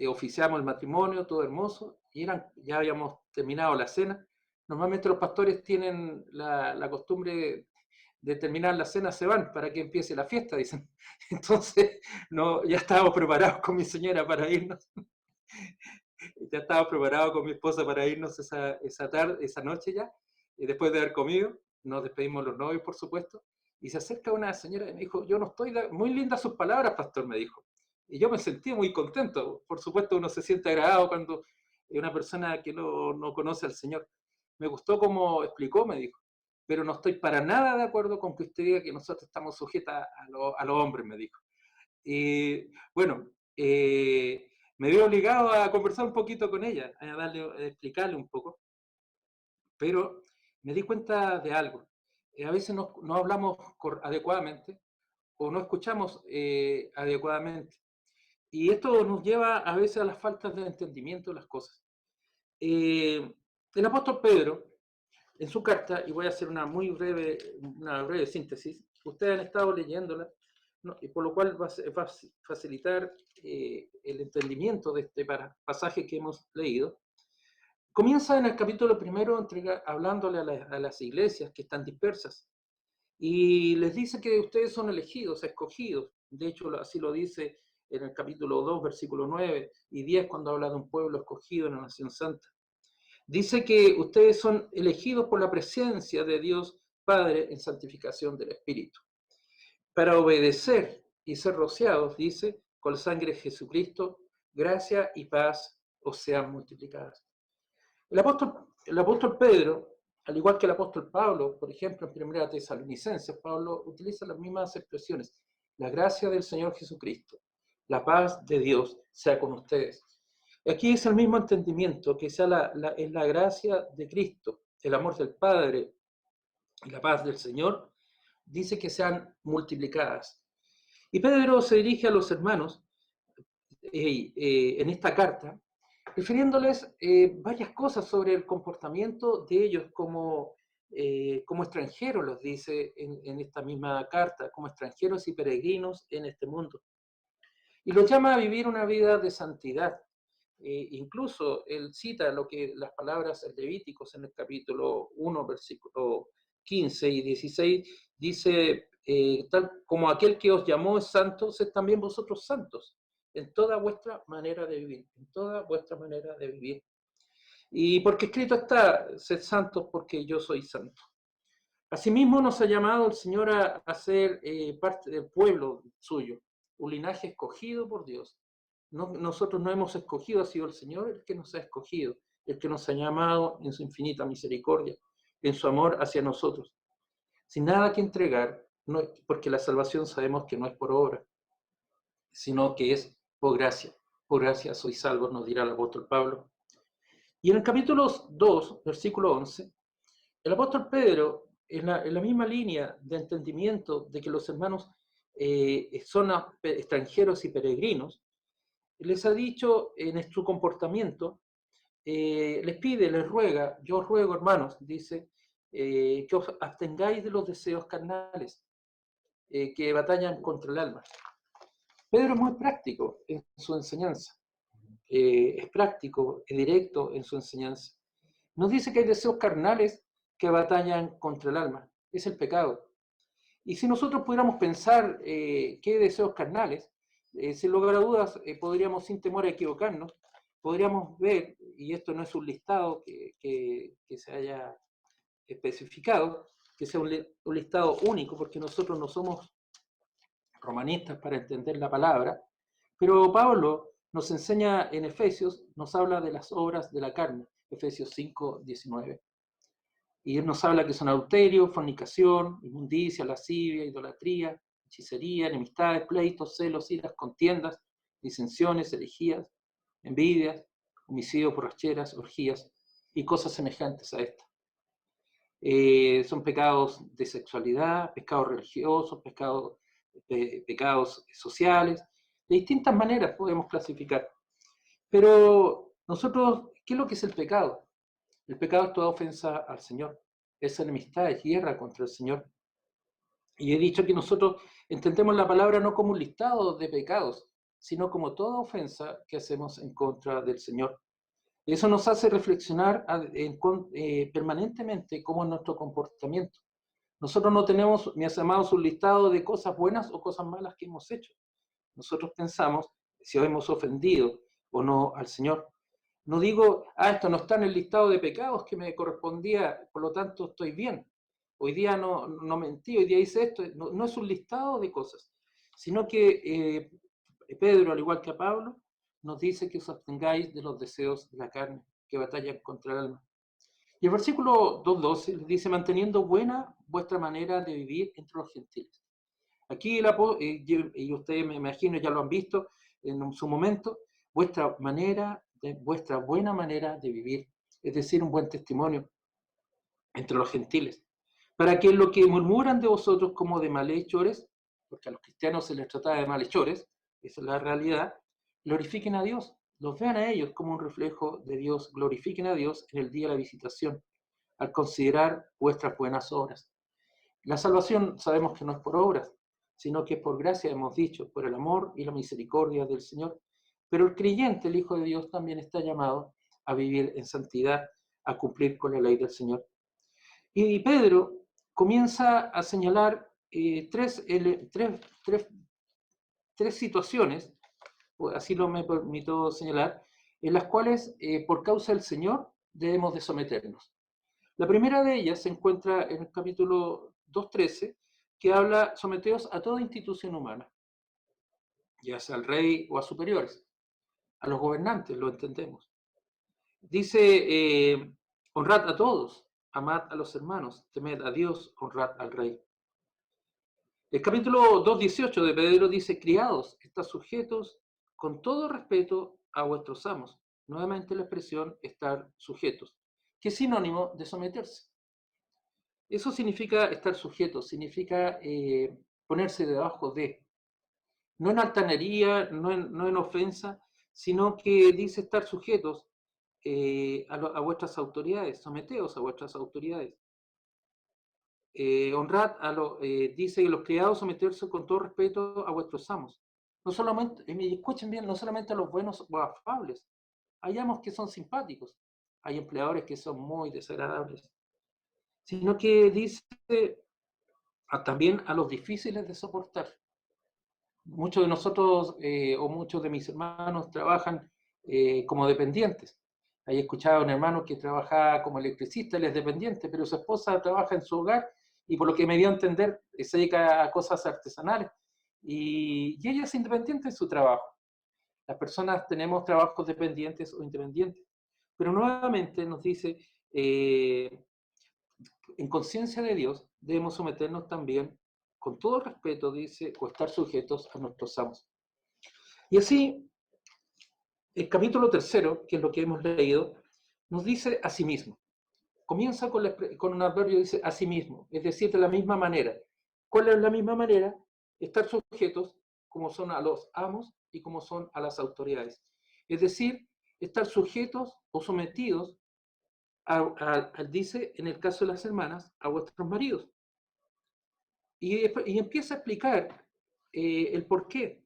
oficiamos el matrimonio, todo hermoso, y ya habíamos terminado la cena. Normalmente los pastores tienen la costumbre de terminar la cena, se van para que empiece la fiesta, dicen. Entonces, ya estábamos preparados con mi señora para irnos. Ya estaba preparado con mi esposa para irnos esa noche ya, y después de haber comido, nos despedimos los novios, por supuesto, y se acerca una señora y me dijo, yo no estoy, muy lindas sus palabras, pastor, me dijo, Y yo me sentí muy contento. Por supuesto, uno se siente agradado cuando una persona que no conoce al Señor. Me gustó cómo explicó, me dijo, pero no estoy para nada de acuerdo con que usted diga que nosotros estamos sujetos a los hombres, me dijo. Y bueno, me vi obligado a conversar un poquito con ella, a explicarle un poco, pero me di cuenta de algo. A veces no hablamos adecuadamente o no escuchamos adecuadamente. Y esto nos lleva a veces a las faltas de entendimiento de las cosas. El apóstol Pedro, en su carta, y voy a hacer una breve síntesis, ustedes han estado leyéndola, ¿no? Y por lo cual va a facilitar el entendimiento de este pasaje que hemos leído. Comienza en el capítulo 1 hablándole a las iglesias que están dispersas y les dice que ustedes son elegidos, escogidos. De hecho, así lo dice en el capítulo 2, versículo 9 y 10, cuando habla de un pueblo escogido en la nación santa. Dice que ustedes son elegidos por la presencia de Dios Padre en santificación del Espíritu, para obedecer y ser rociados, dice, con la sangre de Jesucristo, gracia y paz os sean multiplicadas. El apóstol Pedro, al igual que el apóstol Pablo, por ejemplo, en 1 Tesalonicenses, Pablo utiliza las mismas expresiones. La gracia del Señor Jesucristo, la paz de Dios sea con ustedes. Aquí es el mismo entendimiento, que sea es la gracia de Cristo, el amor del Padre y la paz del Señor, dice que sean multiplicadas. Y Pedro se dirige a los hermanos en esta carta, refiriéndoles varias cosas sobre el comportamiento de ellos como extranjeros, los dice en esta misma carta, como extranjeros y peregrinos en este mundo. Y los llama a vivir una vida de santidad. Incluso él cita las palabras de Levíticos en el capítulo 1, versículo 15 y 16, dice, tal como aquel que os llamó es santo, sed también vosotros santos, en toda vuestra manera de vivir, en toda vuestra manera de vivir. Y porque escrito está, sed santos porque yo soy santo. Asimismo nos ha llamado el Señor a ser parte del pueblo suyo, un linaje escogido por Dios. Nosotros no hemos escogido, ha sido el Señor el que nos ha escogido, el que nos ha llamado en su infinita misericordia, en su amor hacia nosotros. Sin nada que entregar, porque la salvación sabemos que no es por obra, sino que es por gracia. Por gracia sois salvos, nos dirá el apóstol Pablo. Y en el capítulo 2, versículo 11, el apóstol Pedro, en la misma línea de entendimiento de que los hermanos son extranjeros y peregrinos, les ha dicho en su comportamiento, les pide, les ruega, yo os ruego, hermanos, dice, que os abstengáis de los deseos carnales que batallan contra el alma. Pedro es muy práctico en su enseñanza, es práctico, es directo en su enseñanza. Nos dice que hay deseos carnales que batallan contra el alma, es el pecado. Y si nosotros pudiéramos pensar qué deseos carnales, sin lugar a dudas, podríamos, sin temor a equivocarnos, podríamos ver, y esto no es un listado que se haya especificado, que sea un listado único, porque nosotros no somos romanistas para entender la palabra, pero Pablo nos enseña en Efesios, nos habla de las obras de la carne, Efesios 5, 19. Y él nos habla que son adulterio, fornicación, inmundicia, lascivia, idolatría, hechicería, enemistades, pleitos, celos, iras, contiendas, disensiones, herejías, envidias, homicidios, borracheras, orgías y cosas semejantes a estas. Son pecados de sexualidad, pecados religiosos, pecados sociales, de distintas maneras podemos clasificar. Pero nosotros, ¿qué es lo que es el pecado? El pecado es toda ofensa al Señor, es enemistad, es guerra contra el Señor. Y he dicho que nosotros entendemos la palabra no como un listado de pecados, sino como toda ofensa que hacemos en contra del Señor. Y eso nos hace reflexionar permanentemente cómo es nuestro comportamiento. Nosotros no tenemos, mis amados, un listado de cosas buenas o cosas malas que hemos hecho. Nosotros pensamos si hemos ofendido o no al Señor. No digo, esto no está en el listado de pecados que me correspondía, por lo tanto estoy bien. Hoy día no mentí, hoy día hice esto. No es un listado de cosas, sino que Pedro, al igual que a Pablo, nos dice que os abstengáis de los deseos de la carne, que batallan contra el alma. Y el versículo 2.12 les dice, manteniendo buena vuestra manera de vivir entre los gentiles. Aquí, y ustedes me imagino ya lo han visto en su momento, vuestra buena manera de vivir, es decir, un buen testimonio entre los gentiles, para que lo que murmuran de vosotros como de malhechores, porque a los cristianos se les trataba de malhechores, esa es la realidad, glorifiquen a Dios, los vean a ellos como un reflejo de Dios, glorifiquen a Dios en el día de la visitación, al considerar vuestras buenas obras. La salvación sabemos que no es por obras, sino que es por gracia, hemos dicho, por el amor y la misericordia del Señor. Pero el creyente, el Hijo de Dios, también está llamado a vivir en santidad, a cumplir con la ley del Señor. Y Pedro comienza a señalar tres situaciones, así lo me permito señalar, en las cuales por causa del Señor debemos de someternos. La primera de ellas se encuentra en el capítulo 2.13, que habla, someteos a toda institución humana, ya sea al rey o a superiores, a los gobernantes, lo entendemos. Dice, honrad a todos, amad a los hermanos, temed a Dios, honrad al rey. El capítulo 2.18 de Pedro dice, criados, estad sujetos con todo respeto a vuestros amos. Nuevamente la expresión estar sujetos, que es sinónimo de someterse. Eso significa estar sujetos, significa ponerse debajo de. No en altanería, no en ofensa, sino que dice estar sujetos a vuestras autoridades, someteos a vuestras autoridades. Honrad dice que los criados someterse con todo respeto a vuestros amos. No solamente, escuchen bien, no solamente a los buenos o afables. Hay amos que son simpáticos, hay empleadores que son muy desagradables, sino que dice también a los difíciles de soportar. Muchos de nosotros o muchos de mis hermanos trabajan como dependientes. Ahí escuchaba a un hermano que trabajaba como electricista, él es dependiente, pero su esposa trabaja en su hogar y por lo que me dio a entender se dedica a cosas artesanales y ella es independiente en su trabajo. Las personas tenemos trabajos dependientes o independientes, pero nuevamente nos dice, en conciencia de Dios debemos someternos también con todo respeto, dice, o estar sujetos a nuestros amos. Y así, el capítulo 3, que es lo que hemos leído, nos dice a sí mismo. Comienza con un adverbio, dice a sí mismo, es decir, de la misma manera. ¿Cuál es la misma manera? Estar sujetos como son a los amos y como son a las autoridades. Es decir, estar sujetos o sometidos, dice en el caso de las hermanas, a vuestros maridos. Y empieza a explicar el por qué.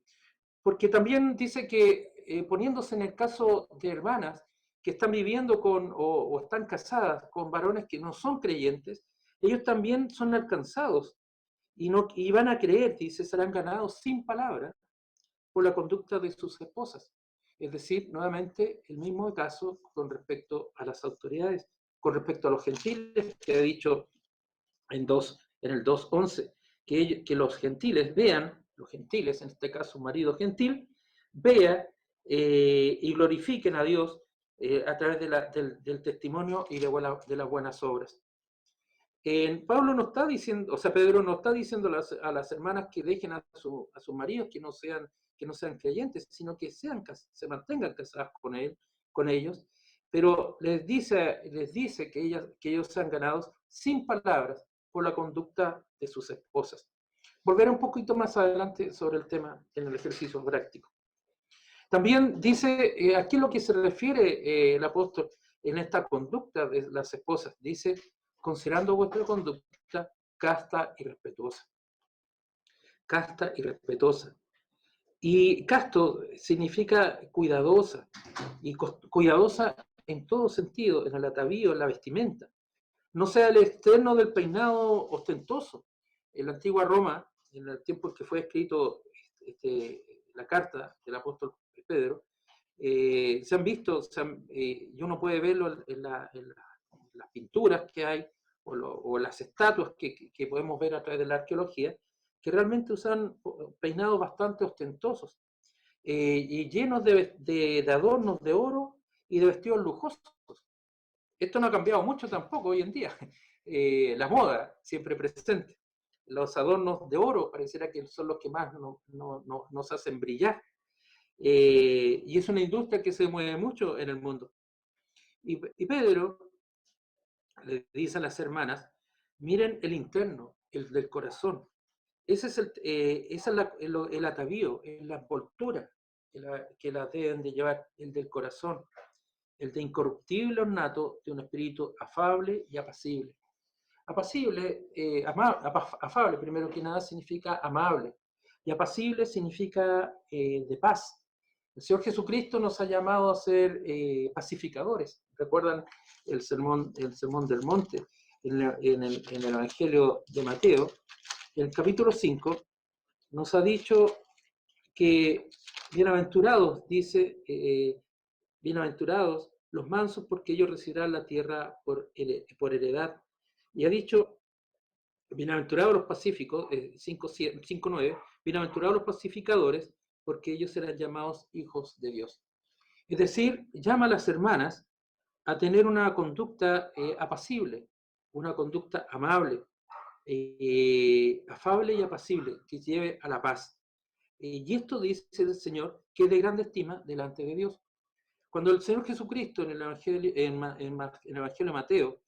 Porque también dice que poniéndose en el caso de hermanas que están viviendo con o están casadas con varones que no son creyentes, ellos también son alcanzados y van a creer, dice, serán ganados sin palabra por la conducta de sus esposas. Es decir, nuevamente, el mismo caso con respecto a las autoridades, con respecto a los gentiles, que ha dicho en el 2.11, que los gentiles vean, los gentiles, en este caso un marido gentil, vea y glorifiquen a Dios a través del testimonio y de las buenas obras. Pablo no está diciendo, o sea, Pedro no está diciendo a las hermanas que dejen a sus maridos que no sean creyentes, sino que se mantengan casadas con ellos, pero les dice que ellos sean ganados sin palabras por la conducta de sus esposas. Volveré un poquito más adelante sobre el tema en el ejercicio práctico. También dice, aquí lo que se refiere el apóstol en esta conducta de las esposas, dice, considerando vuestra conducta casta y respetuosa. Casta y respetuosa. Y casto significa cuidadosa, y cuidadosa en todo sentido, en el atavío, en la vestimenta. No sea el externo del peinado ostentoso. En la antigua Roma, en el tiempo en que fue escrito la carta del apóstol Pedro, se han visto, y uno puede verlo en las pinturas que hay, o las estatuas que podemos ver a través de la arqueología, que realmente usan peinados bastante ostentosos. y llenos de adornos de oro y de vestidos lujosos. Esto no ha cambiado mucho tampoco hoy en día. La moda siempre presente. Los adornos de oro pareciera que son los que más nos hacen brillar. Y es una industria que se mueve mucho en el mundo. Y Pedro le dice a las hermanas, miren el interno, el del corazón. Ese es el atavío, la envoltura que la deben de llevar, el del corazón, el de incorruptible ornato de un espíritu afable y apacible. Apacible, afable, primero que nada, significa amable, y apacible significa de paz. El Señor Jesucristo nos ha llamado a ser pacificadores. ¿Recuerdan el sermón del monte en el Evangelio de Mateo? En el capítulo 5 nos ha dicho que bienaventurados, dice, bienaventurados los mansos porque ellos recibirán la tierra por heredad. Y ha dicho, bienaventurados los pacíficos, 5:9, bienaventurados los pacificadores porque ellos serán llamados hijos de Dios. Es decir, llama a las hermanas a tener una conducta apacible, una conducta amable, afable y apacible, que lleve a la paz. Y esto dice el Señor que es de grande estima delante de Dios. Cuando el Señor Jesucristo en el Evangelio de Mateo,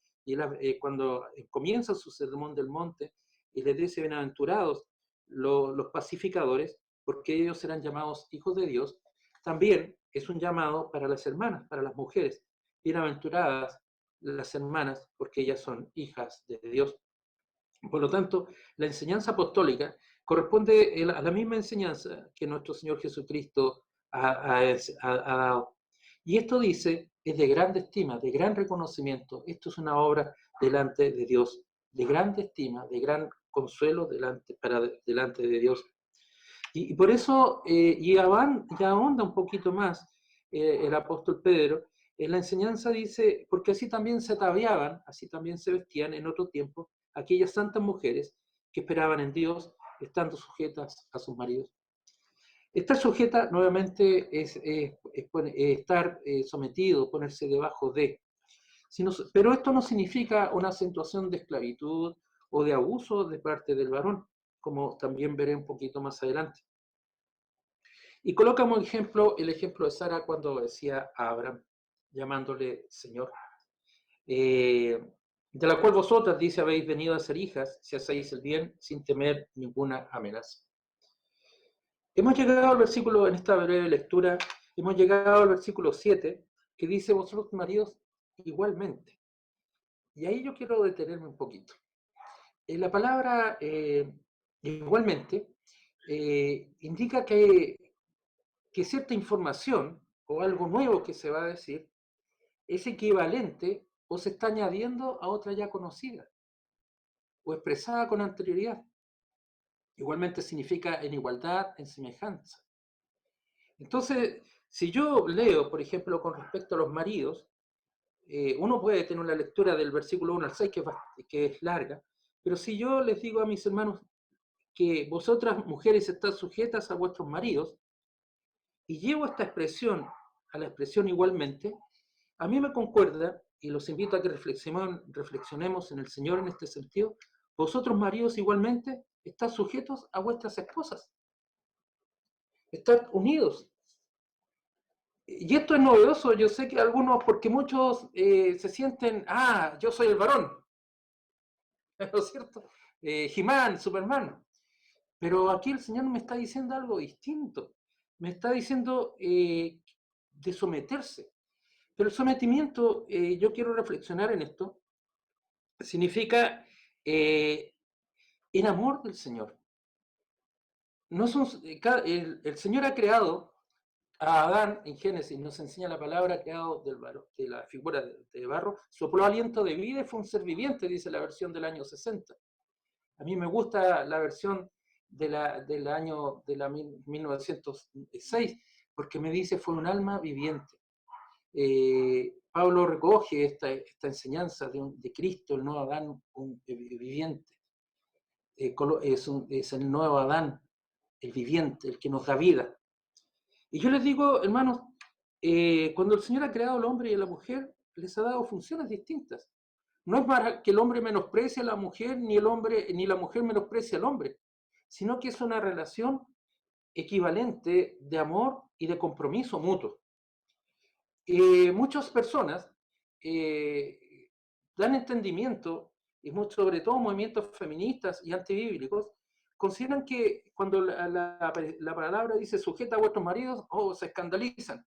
cuando comienza su sermón del monte y les dice bienaventurados los pacificadores, porque ellos serán llamados hijos de Dios, también es un llamado para las hermanas, para las mujeres. Bienaventuradas las hermanas, porque ellas son hijas de Dios. Por lo tanto, la enseñanza apostólica corresponde a la misma enseñanza que nuestro Señor Jesucristo ha dado. Y esto dice, es de grande estima, de gran reconocimiento. Esto es una obra delante de Dios, de grande estima, de gran consuelo delante de Dios. Y por eso, ya ahonda un poquito más el apóstol Pedro, en la enseñanza dice, porque así también se ataviaban, así también se vestían en otro tiempo aquellas santas mujeres que esperaban en Dios, estando sujetas a sus maridos. Estar sujeta, nuevamente, es estar sometido, ponerse debajo de. Pero esto no significa una situación de esclavitud o de abuso de parte del varón, como también veré un poquito más adelante. Y colocamos el ejemplo de Sara cuando decía a Abraham, llamándole Señor. De la cual vosotras, dice, habéis venido a ser hijas, si hacéis el bien, sin temer ninguna amenaza. Hemos llegado al versículo, en esta breve lectura, hemos llegado al versículo 7, que dice, vosotros maridos, igualmente. Y ahí yo quiero detenerme un poquito. La palabra igualmente indica que cierta información o algo nuevo que se va a decir es equivalente o se está añadiendo a otra ya conocida o expresada con anterioridad. Igualmente significa en igualdad, en semejanza. Entonces, si yo leo, por ejemplo, con respecto a los maridos, uno puede tener una lectura del versículo 1 al 6 que es larga, pero si yo les digo a mis hermanos que vosotras mujeres estáis sujetas a vuestros maridos, y llevo esta expresión a la expresión igualmente, a mí me concuerda, y los invito a que reflexionemos en el Señor en este sentido, vosotros maridos igualmente estáis sujetos a vuestras esposas, estáis unidos. Y esto es novedoso, yo sé que algunos, porque muchos se sienten, yo soy el varón, ¿no es cierto? He-Man, Superman. Pero aquí el Señor me está diciendo algo distinto. Me está diciendo de someterse. Pero el sometimiento, yo quiero reflexionar en esto, significa el amor del Señor. No son, el Señor ha creado a Adán en Génesis, nos enseña la palabra, creado de la figura de barro, sopló aliento de vida y fue un ser viviente, dice la versión del año 60. A mí me gusta la versión del año 1906, porque me dice fue un alma viviente. Pablo recoge esta enseñanza de Cristo, el nuevo Adán, un viviente. Es el nuevo Adán, el viviente, el que nos da vida. Y yo les digo, hermanos, cuando el Señor ha creado al hombre y a la mujer, les ha dado funciones distintas. No es para que el hombre menosprecie a la mujer, ni la mujer menosprecie al hombre, sino que es una relación equivalente de amor y de compromiso mutuo. Muchas personas dan entendimiento, y sobre todo movimientos feministas y antibíblicos, consideran que cuando la palabra dice sujeta a vuestros maridos, se escandalizan,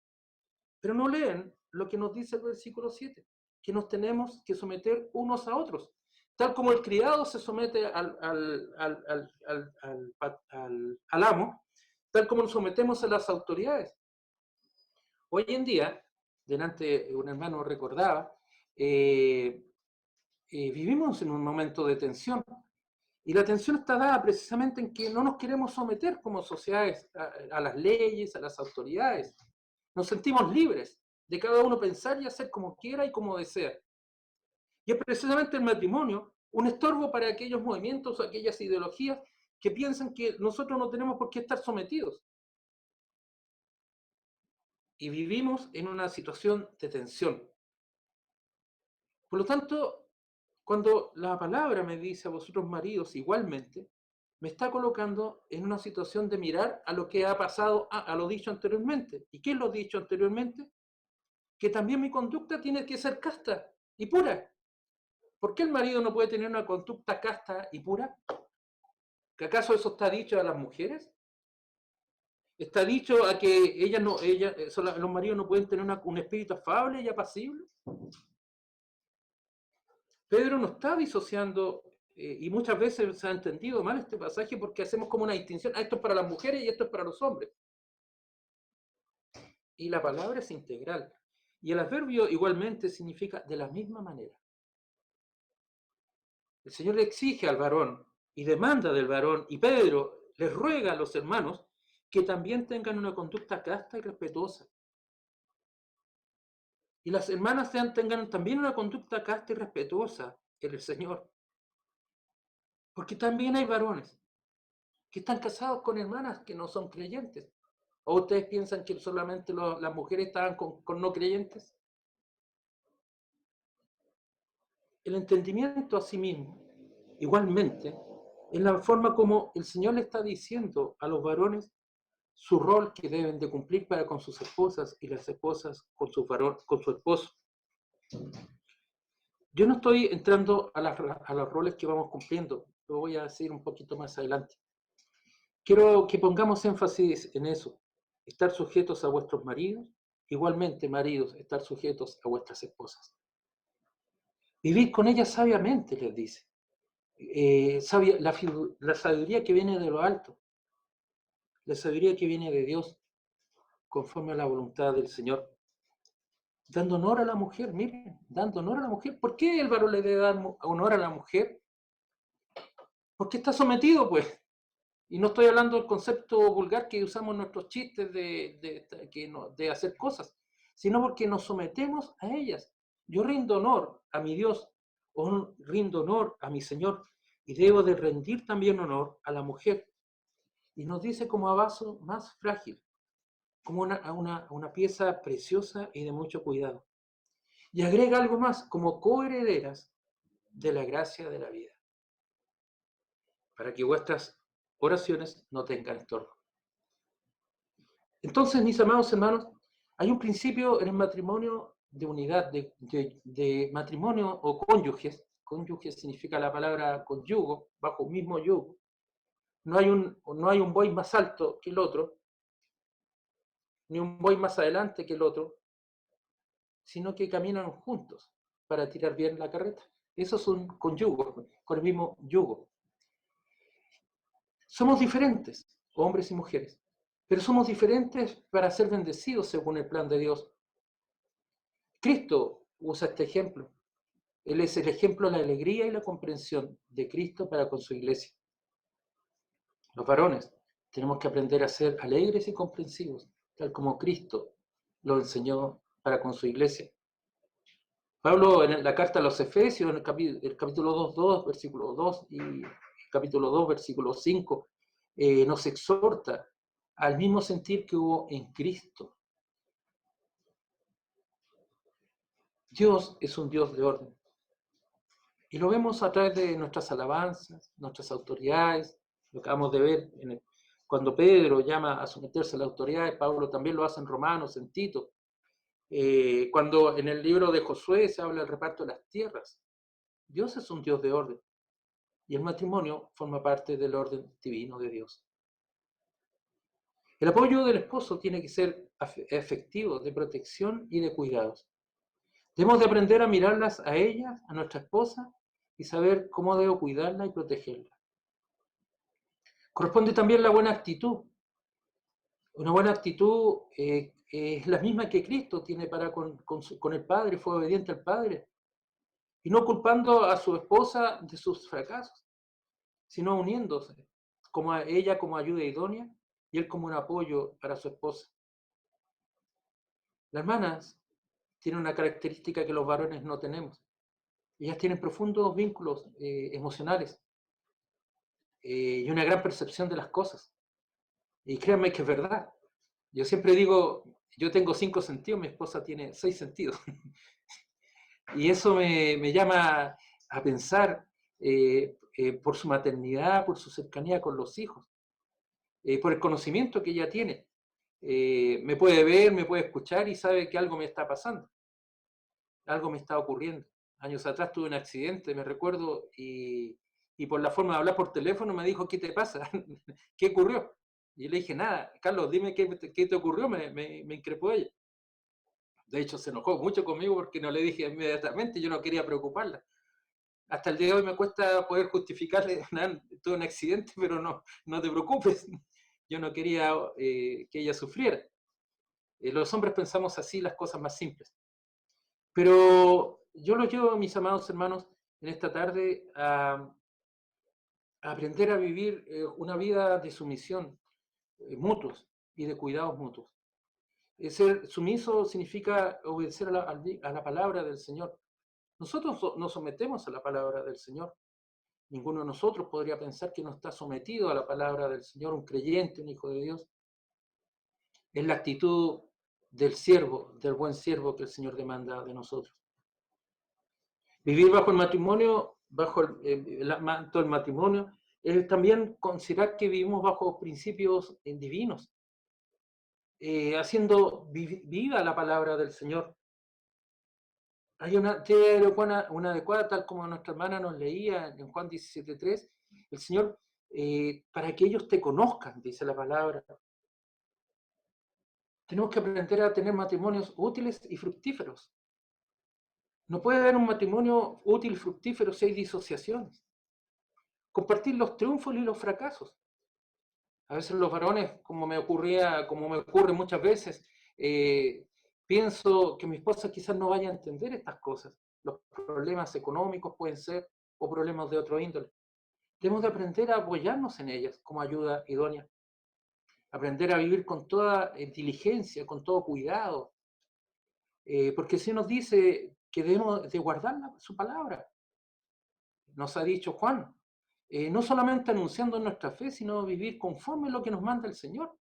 pero no leen lo que nos dice el versículo 7, que nos tenemos que someter unos a otros, tal como el criado se somete al amo, tal como nos sometemos a las autoridades. Hoy en día, delante un hermano recordaba, vivimos en un momento de tensión, y la tensión está dada precisamente en que no nos queremos someter como sociedades a las leyes, a las autoridades. Nos sentimos libres de cada uno pensar y hacer como quiera y como desea. Y es precisamente el matrimonio un estorbo para aquellos movimientos o aquellas ideologías que piensan que nosotros no tenemos por qué estar sometidos. Y vivimos en una situación de tensión. Por lo tanto, cuando la palabra me dice a vosotros maridos igualmente, me está colocando en una situación de mirar a lo que ha pasado, a lo dicho anteriormente. ¿Y qué es lo dicho anteriormente? Que también mi conducta tiene que ser casta y pura. ¿Por qué el marido no puede tener una conducta casta y pura? ¿Que acaso eso está dicho a las mujeres? ¿Está dicho a que los maridos no pueden tener un espíritu afable y apacible? Pedro no está disociando, y muchas veces se ha entendido mal este pasaje porque hacemos como una distinción, esto es para las mujeres y esto es para los hombres. Y la palabra es integral. Y el adverbio igualmente significa de la misma manera. El Señor le exige al varón y demanda del varón, y Pedro les ruega a los hermanos que también tengan una conducta casta y respetuosa. Y las hermanas tengan también una conducta casta y respetuosa en el Señor. Porque también hay varones que están casados con hermanas que no son creyentes. ¿O ustedes piensan que solamente las mujeres estaban con no creyentes? El entendimiento a sí mismo, igualmente, es la forma como el Señor le está diciendo a los varones su rol que deben de cumplir para con sus esposas y las esposas con su esposo. Yo no estoy entrando a los roles que vamos cumpliendo, lo voy a decir un poquito más adelante. Quiero que pongamos énfasis en eso, estar sujetos a vuestros maridos, igualmente maridos, estar sujetos a vuestras esposas. Vivir con ellas sabiamente, les dice. La sabiduría que viene de lo alto, la sabiduría que viene de Dios, conforme a la voluntad del Señor. Dando honor a la mujer, miren, dando honor a la mujer. ¿Por qué el varón le debe dar honor a la mujer? Porque está sometido, pues. Y no estoy hablando del concepto vulgar que usamos en nuestros chistes de hacer cosas, sino porque nos sometemos a ellas. Yo rindo honor a mi Dios, rindo honor a mi Señor, y debo de rendir también honor a la mujer. Y nos dice como a vaso más frágil, como una pieza preciosa y de mucho cuidado. Y agrega algo más, como coherederas de la gracia de la vida, para que vuestras oraciones no tengan estorbo. Entonces, mis amados hermanos, hay un principio en el matrimonio de unidad, de matrimonio o cónyuges. Cónyuges significa la palabra conyugo, bajo un mismo yugo. No hay un buey más alto que el otro, ni un buey más adelante que el otro, sino que caminan juntos para tirar bien la carreta. Eso es un conyugo, con el mismo yugo. Somos diferentes, hombres y mujeres, pero somos diferentes para ser bendecidos según el plan de Dios. Cristo usa este ejemplo. Él es el ejemplo de la alegría y la comprensión de Cristo para con su iglesia. Los varones tenemos que aprender a ser alegres y comprensivos, tal como Cristo lo enseñó para con su iglesia. Pablo en la carta a los Efesios, en el capítulo 2, versículo 2 y capítulo 2, versículo 5, nos exhorta al mismo sentir que hubo en Cristo. Dios es un Dios de orden. Y lo vemos a través de nuestras alabanzas, nuestras autoridades. Lo acabamos de ver cuando Pedro llama a someterse a las autoridades, Pablo también lo hace en Romanos, en Tito. Cuando en el libro de Josué se habla del reparto de las tierras. Dios es un Dios de orden. Y el matrimonio forma parte del orden divino de Dios. El apoyo del esposo tiene que ser efectivo, de protección y de cuidados. Debemos de aprender a mirarlas a ellas, a nuestra esposa, y saber cómo debo cuidarla y protegerla. Corresponde también la buena actitud. Una buena actitud es la misma que Cristo tiene para con el Padre, fue obediente al Padre. Y no culpando a su esposa de sus fracasos, sino uniéndose, como a ella como ayuda idónea y él como un apoyo para su esposa. Las hermanas tienen una característica que los varones no tenemos. Ellas tienen profundos vínculos emocionales y una gran percepción de las cosas. Y créanme que es verdad. Yo siempre digo, yo tengo 5 sentidos, mi esposa tiene 6 sentidos. Y eso me llama a pensar por su maternidad, por su cercanía con los hijos, por el conocimiento que ella tiene. Me puede ver, me puede escuchar y sabe que algo me está pasando, algo me está ocurriendo. Años atrás tuve un accidente, me recuerdo, y por la forma de hablar por teléfono me dijo, ¿qué te pasa? ¿Qué ocurrió? Y yo le dije, nada, Carlos, dime qué te ocurrió, me increpó ella. De hecho, se enojó mucho conmigo porque no le dije inmediatamente, yo no quería preocuparla. Hasta el día de hoy me cuesta poder justificarle, tuve un accidente, pero no te preocupes. Yo no quería que ella sufriera. Los hombres pensamos así las cosas más simples. Pero yo los llevo, mis amados hermanos, en esta tarde a aprender a vivir una vida de sumisión mutuos y de cuidados mutuos. Ser sumiso significa obedecer a la palabra del Señor. Nosotros nos sometemos a la palabra del Señor. Ninguno de nosotros podría pensar que no está sometido a la palabra del Señor, un creyente, un hijo de Dios. Es la actitud del siervo, del buen siervo que el Señor demanda de nosotros. Vivir bajo el matrimonio, bajo el manto del matrimonio, es también considerar que vivimos bajo principios divinos, haciendo viva la palabra del Señor. Hay una adecuada, tal como nuestra hermana nos leía en Juan 17:3, el Señor, para que ellos te conozcan, dice la palabra. Tenemos que aprender a tener matrimonios útiles y fructíferos. No puede haber un matrimonio útil y fructífero si hay disociaciones. Compartir los triunfos y los fracasos. A veces los varones, como me ocurre muchas veces, pienso que mi esposa quizás no vaya a entender estas cosas. Los problemas económicos pueden ser, o problemas de otro índole. Debemos de aprender a apoyarnos en ellas como ayuda idónea. Aprender a vivir con toda diligencia, con todo cuidado. Porque se nos dice que debemos de guardar su palabra. Nos ha dicho Juan, no solamente anunciando nuestra fe, sino vivir conforme a lo que nos manda el Señor.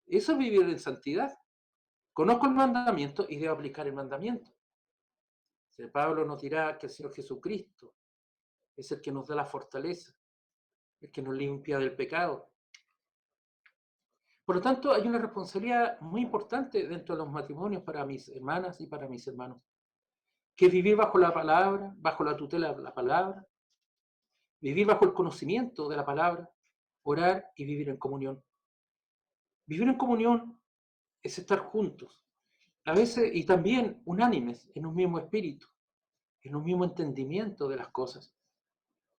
Eso es vivir en santidad. Conozco el mandamiento y debo aplicar el mandamiento. Pablo nos dirá que el Señor Jesucristo es el que nos da la fortaleza, el que nos limpia del pecado. Por lo tanto, hay una responsabilidad muy importante dentro de los matrimonios para mis hermanas y para mis hermanos, que es vivir bajo la palabra, bajo la tutela de la palabra, vivir bajo el conocimiento de la palabra, orar y vivir en comunión. Vivir en comunión es estar juntos, a veces y también unánimes, en un mismo espíritu, en un mismo entendimiento de las cosas,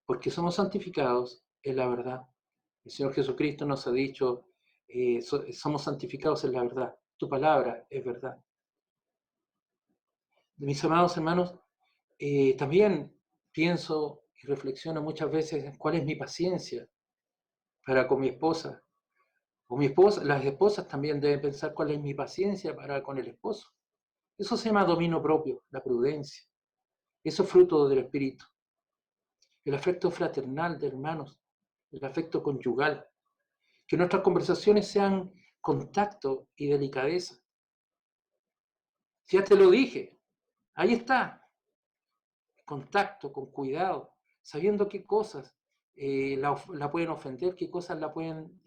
porque somos santificados en la verdad. El Señor Jesucristo nos ha dicho, somos santificados en la verdad, tu palabra es verdad. Mis amados hermanos, también pienso y reflexiono muchas veces en cuál es mi paciencia para con mi esposa. O mi esposa, las esposas también deben pensar cuál es mi paciencia para con el esposo. Eso se llama dominio propio, la prudencia. Eso es fruto del Espíritu. El afecto fraternal de hermanos, el afecto conyugal. Que nuestras conversaciones sean con tacto y delicadeza. Ya te lo dije, ahí está, con tacto, con cuidado, sabiendo qué cosas la pueden ofender, qué cosas la pueden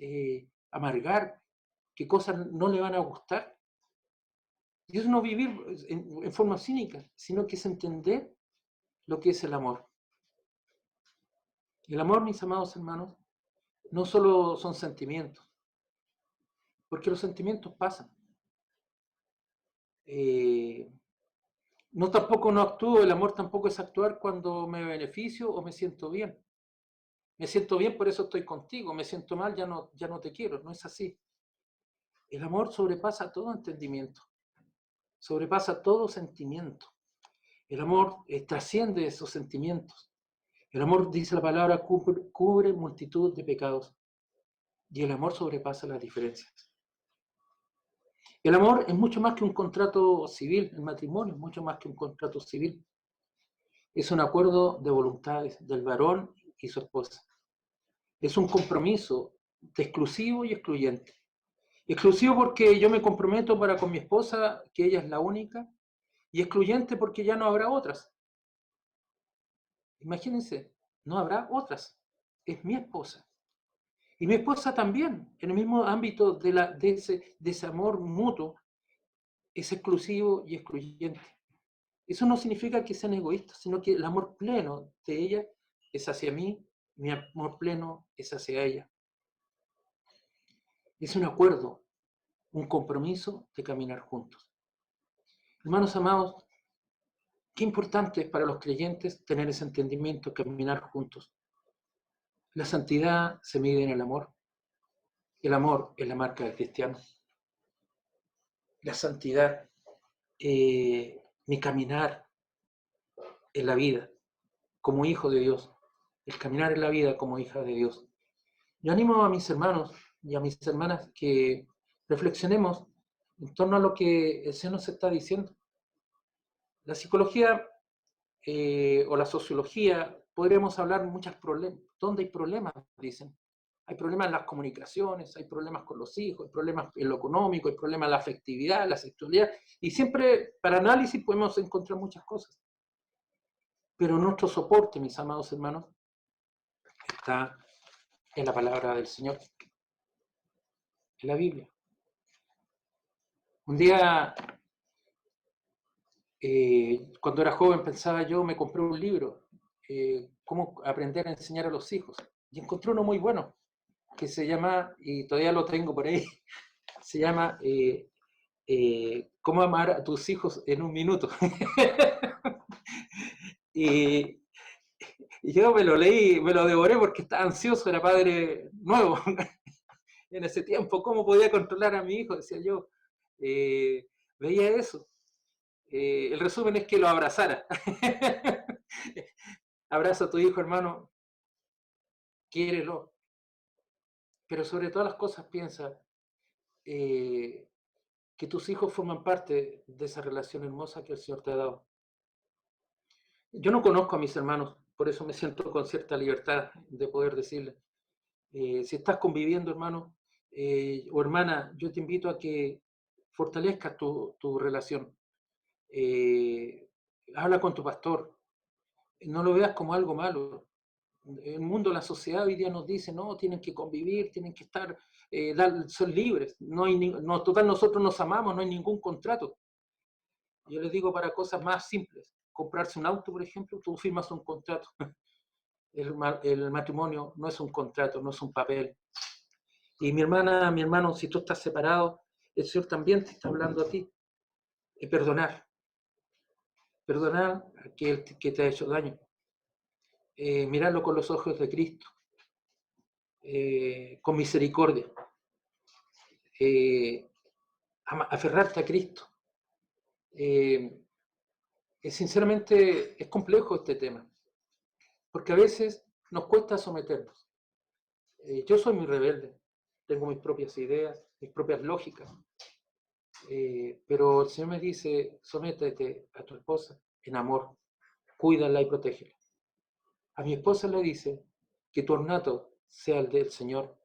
amargar, qué cosas no le van a gustar. Y eso no vivir en forma cínica, sino que es entender lo que es el amor. El amor, mis amados hermanos, no solo son sentimientos, porque los sentimientos pasan. No actúo, el amor tampoco es actuar cuando me beneficio o me siento bien. Me siento bien, por eso estoy contigo, me siento mal, ya no te quiero, no es así. El amor sobrepasa todo entendimiento, sobrepasa todo sentimiento. El amor trasciende esos sentimientos. El amor, dice la palabra, cubre multitud de pecados. Y el amor sobrepasa las diferencias. El amor es mucho más que un contrato civil, el matrimonio es mucho más que un contrato civil. Es un acuerdo de voluntades del varón y su esposa. Es un compromiso exclusivo y excluyente. Exclusivo porque yo me comprometo para con mi esposa, que ella es la única, y excluyente porque ya no habrá otras. Imagínense, no habrá otras. Es mi esposa. Y mi esposa también, en el mismo ámbito de ese amor mutuo, es exclusivo y excluyente. Eso no significa que sean egoístas, sino que el amor pleno de ella es hacia mí, mi amor pleno es hacia ella. Es un acuerdo, un compromiso de caminar juntos. Hermanos amados, qué importante es para los creyentes tener ese entendimiento, caminar juntos. La santidad se mide en el amor. El amor es la marca del cristiano. La santidad, mi caminar en la vida como hijo de Dios, el caminar en la vida como hija de Dios. Yo animo a mis hermanos y a mis hermanas que reflexionemos en torno a lo que el Señor nos está diciendo. La psicología o la sociología, podríamos hablar muchos problemas. ¿Dónde hay problemas? Dicen. Hay problemas en las comunicaciones, hay problemas con los hijos, hay problemas en lo económico, hay problemas en la afectividad, la sexualidad, y siempre para análisis podemos encontrar muchas cosas. Pero nuestro soporte, mis amados hermanos, está en la palabra del Señor, en la Biblia. Un día, cuando era joven, pensaba yo, me compré un libro, cómo aprender a enseñar a los hijos, y encontré uno muy bueno, que se llama, y todavía lo tengo por ahí, se llama Cómo amar a tus hijos en un minuto. y yo me lo leí, me lo devoré porque estaba ansioso, era padre nuevo en ese tiempo. ¿Cómo podía controlar a mi hijo? Decía yo. Veía eso. El resumen es que lo abrazara. Abraza a tu hijo, hermano. Quiérelo. Pero sobre todas las cosas piensa que tus hijos forman parte de esa relación hermosa que el Señor te ha dado. Yo no conozco a mis hermanos, por eso me siento con cierta libertad de poder decirles. Si estás conviviendo, hermano o hermana, yo te invito a que fortalezcas tu relación. Habla con tu pastor. No lo veas como algo malo. El mundo, la sociedad hoy día nos dice, no, tienen que convivir, tienen que estar, son libres. Total, nosotros nos amamos, no hay ningún contrato. Yo les digo para cosas más simples. Comprarse un auto, por ejemplo, tú firmas un contrato. El matrimonio no es un contrato, no es un papel. Y mi hermana, mi hermano, si tú estás separado, el Señor también te está hablando a ti. Perdonar. Perdonar a aquel que te ha hecho daño. Mirarlo con los ojos de Cristo. Con misericordia. Aferrarte a Cristo. Sinceramente es complejo este tema. Porque a veces nos cuesta someternos. Yo soy muy rebelde. Tengo mis propias ideas, mis propias lógicas. Pero el Señor me dice, sométete a tu esposa en amor, cuídala y protégela. A mi esposa le dice que tu ornato sea el del Señor,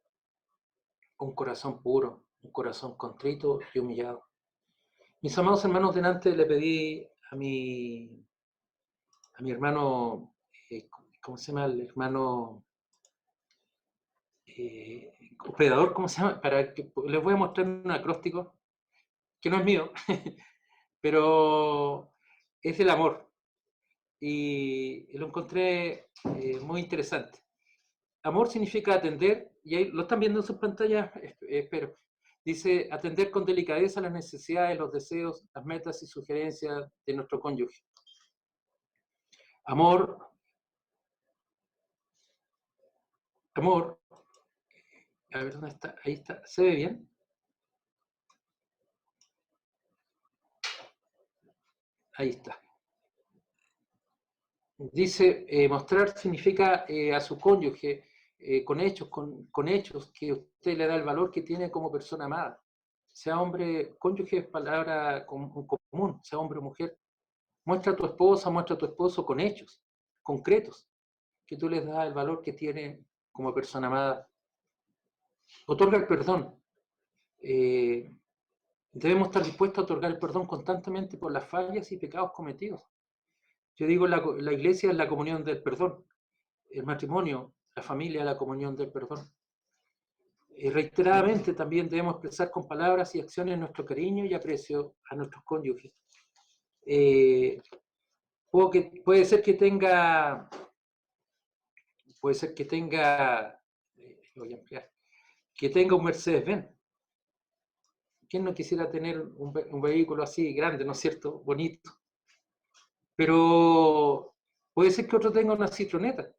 con corazón puro, un corazón contrito y humillado. Mis amados hermanos, delante le pedí a mi hermano, ¿cómo se llama? El hermano hospedador, ¿cómo se llama? Para que les voy a mostrar un acróstico, que no es mío, pero es del amor. Y lo encontré muy interesante. Amor significa atender, y ahí lo están viendo en sus pantallas, espero. Dice, atender con delicadeza las necesidades, los deseos, las metas y sugerencias de nuestro cónyuge. Amor, a ver dónde está, ahí está, ¿se ve bien? Ahí está. Dice, mostrar significa a su cónyuge, con hechos, que usted le da el valor que tiene como persona amada. Sea hombre, cónyuge es palabra común, sea hombre o mujer. Muestra a tu esposa, muestra a tu esposo con hechos concretos, que tú les das el valor que tiene como persona amada. Otorga el perdón. Debemos estar dispuestos a otorgar el perdón constantemente por las fallas y pecados cometidos. Yo digo, la iglesia es la comunión del perdón. El matrimonio, la familia es la comunión del perdón. Reiteradamente también debemos expresar con palabras y acciones nuestro cariño y aprecio a nuestros cónyuges. Puede ser que tenga, voy a ampliar, que tenga un Mercedes-Benz. ¿Quién no quisiera tener un vehículo así grande, no es cierto? Bonito. Pero puede ser que otro tenga una Citroneta.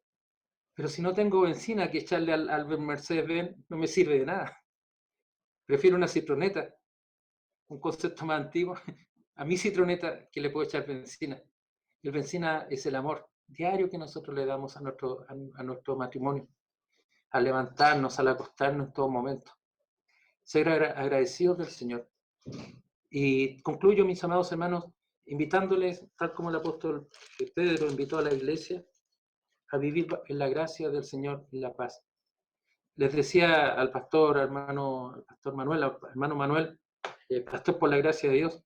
Pero si no tengo benzina que echarle al Mercedes-Benz, no me sirve de nada. Prefiero una Citroneta, un concepto más antiguo, a mi Citroneta que le puedo echar benzina. El benzina es el amor diario que nosotros le damos a nuestro matrimonio, al levantarnos, al acostarnos en todo momento. Ser agradecidos del Señor. Y concluyo, mis amados hermanos, invitándoles, tal como el apóstol Pedro invitó a la iglesia, a vivir en la gracia del Señor y la paz. Les decía al pastor, hermano Manuel, pastor por la gracia de Dios,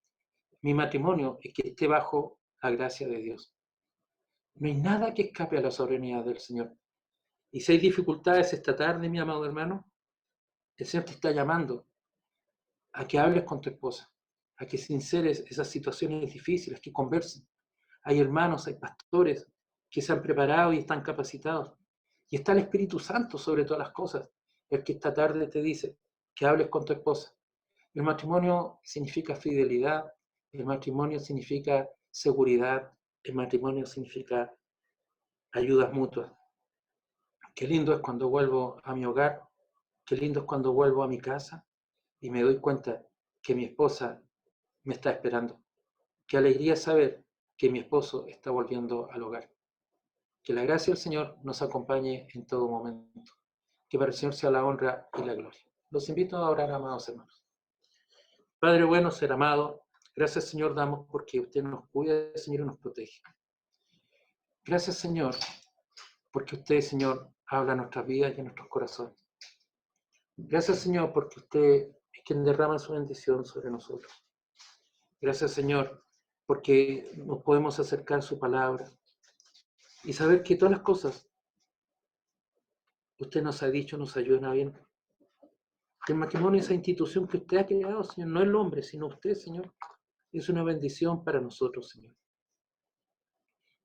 mi matrimonio es que esté bajo la gracia de Dios. No hay nada que escape a la soberanía del Señor. Y si hay dificultades esta tarde, mi amado hermano, el Señor te está llamando a que hables con tu esposa, a que sinceres esas situaciones difíciles, que conversen. Hay hermanos, hay pastores que se han preparado y están capacitados. Y está el Espíritu Santo sobre todas las cosas, el que esta tarde te dice que hables con tu esposa. El matrimonio significa fidelidad, el matrimonio significa seguridad, el matrimonio significa ayudas mutuas. Qué lindo es cuando vuelvo a mi hogar, qué lindo es cuando vuelvo a mi casa y me doy cuenta que mi esposa me está esperando. Qué alegría saber que mi esposo está volviendo al hogar. Que la gracia del Señor nos acompañe en todo momento. Que para el Señor sea la honra y la gloria. Los invito a orar, amados hermanos. Padre bueno, ser amado, gracias, Señor, damos porque usted nos cuida, Señor, y nos protege. Gracias, Señor, porque usted, Señor, habla a nuestras vidas y a nuestros corazones. Gracias, Señor, porque usted es quien derrama su bendición sobre nosotros. Gracias, Señor, porque nos podemos acercar a su palabra y saber que todas las cosas usted nos ha dicho, nos ayudan a bien. Que el matrimonio, esa institución que usted ha creado, Señor, no el hombre, sino usted, Señor, es una bendición para nosotros, Señor.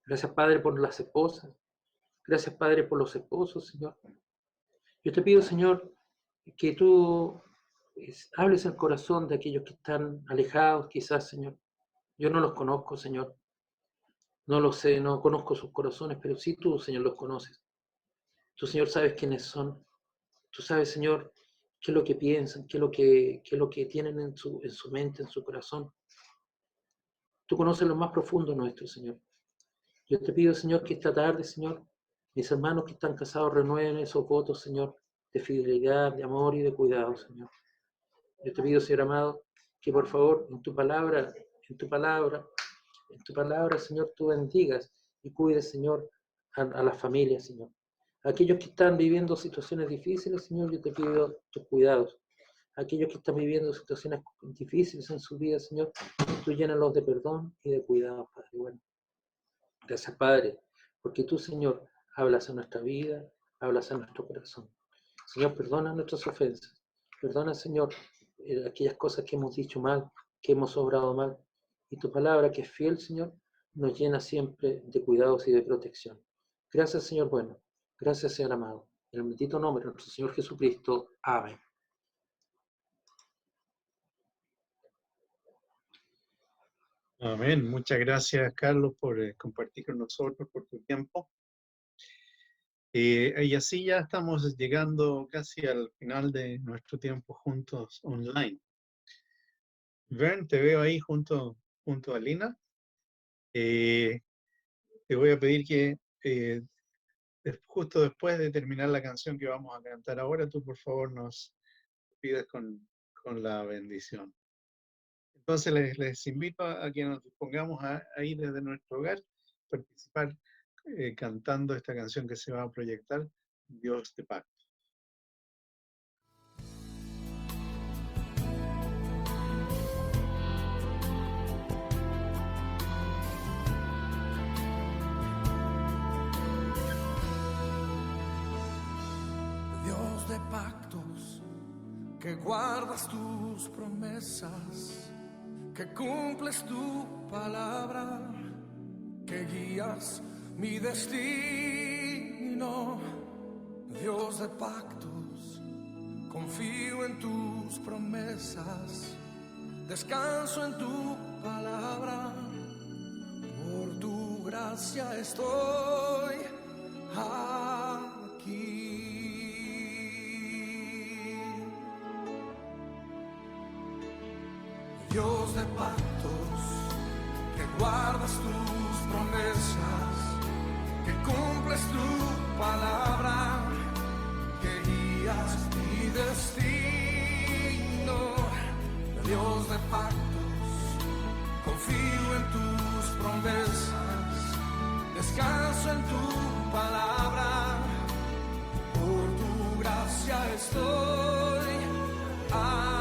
Gracias, Padre, por las esposas. Gracias, Padre, por los esposos, Señor. Yo te pido, Señor, que tú hables el corazón de aquellos que están alejados, quizás, Señor. Yo no los conozco, Señor. No lo sé, no conozco sus corazones, pero sí tú, Señor, los conoces. Tú, Señor, sabes quiénes son. Tú sabes, Señor, qué es lo que piensan, qué es lo que tienen en su mente, en su corazón. Tú conoces lo más profundo nuestro, Señor. Yo te pido, Señor, que esta tarde, Señor, mis hermanos que están casados renueven esos votos, Señor, de fidelidad, de amor y de cuidado, Señor. Yo te pido, Señor amado, que por favor, en tu palabra, Señor, tú bendigas y cuides, Señor, a las familias, Señor. Aquellos que están viviendo situaciones difíciles, Señor, yo te pido tus cuidados. aquellos que están viviendo situaciones difíciles en su vida, Señor, tú llénalos de perdón y de cuidado, Padre. Bueno, gracias, Padre, porque tú, Señor, hablas a nuestra vida, hablas a nuestro corazón. Señor, perdona nuestras ofensas. Perdona, Señor, aquellas cosas que hemos dicho mal, que hemos obrado mal. Y tu palabra, que es fiel, Señor, nos llena siempre de cuidados y de protección. Gracias, Señor bueno. Gracias, Señor amado. En el bendito nombre de nuestro Señor Jesucristo. Amén. Amén. Muchas gracias, Carlos, por compartir con nosotros, por tu tiempo. Y así ya estamos llegando casi al final de nuestro tiempo juntos online. Vern, te veo ahí junto a Lina. Te voy a pedir que justo después de terminar la canción que vamos a cantar ahora, tú por favor nos pidas con la bendición. Entonces les invito a que nos dispongamos ahí desde nuestro hogar, participar cantando esta canción que se va a proyectar, Dios de Pacto. Dios de pactos, que guardas tus promesas, que cumples tu palabra, que guías mi destino. Dios de pactos, confío en tus promesas, descanso en tu palabra, por tu gracia estoy aquí. Dios de pactos, que guardas tus promesas, que cumples tu palabra, que guías mi destino. Dios de pactos, confío en tus promesas, descanso en tu palabra, por tu gracia estoy aquí.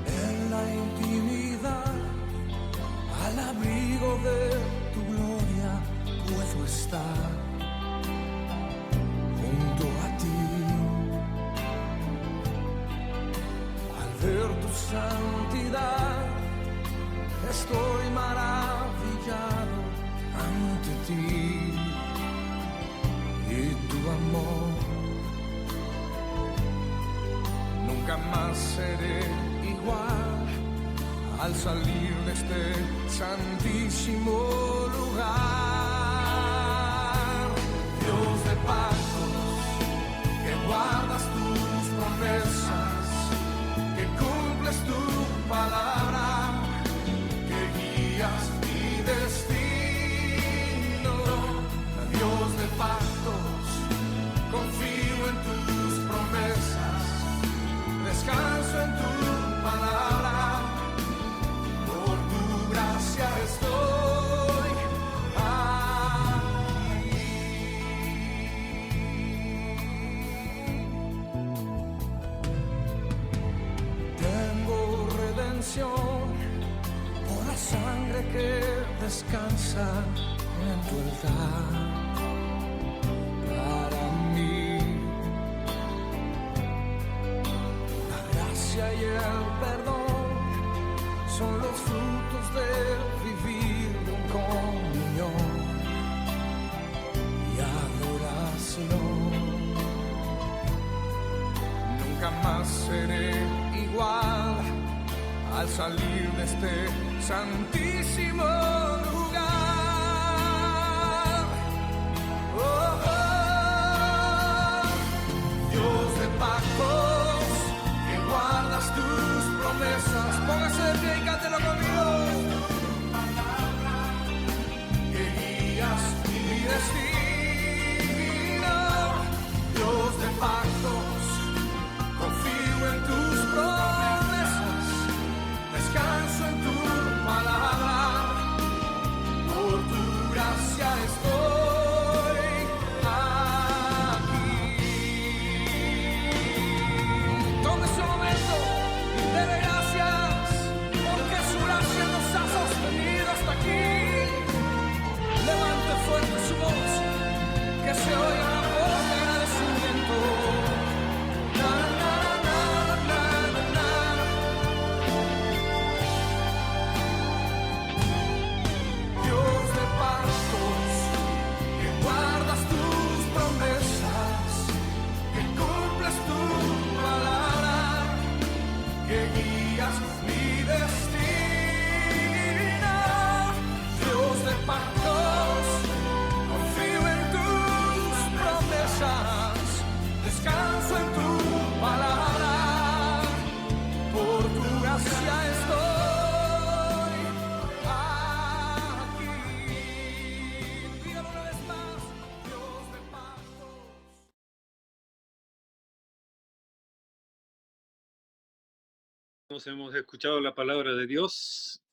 En la intimidad, al abrigo de tu gloria, puedo estar junto a ti. Al ver tu santidad, estoy maravillado ante ti, y tu amor. Nunca más seré igual al salir de este santísimo lugar. Dios de pactos, que guardas tus promesas, que cumples tu palabra, que guías mi destino. Dios de pactos, confío en tus promesas, descanso en tu palabra, por tu gracia estoy aquí. Tengo redención por la sangre que descansa en tu altar. Para mí, la gracia y el perdón son los frutos de vivir en comunión y adoración. Nunca más seré igual al salir de este santísimo lugar. Oh, oh. Dios de pactos, que guardas tus promesas. Póngase de pie y cántelo conmigo. Que guías mi destino. Dios de pactos, confío en tus promesas, descanso en tu palabra, Hemos escuchado la palabra de Dios,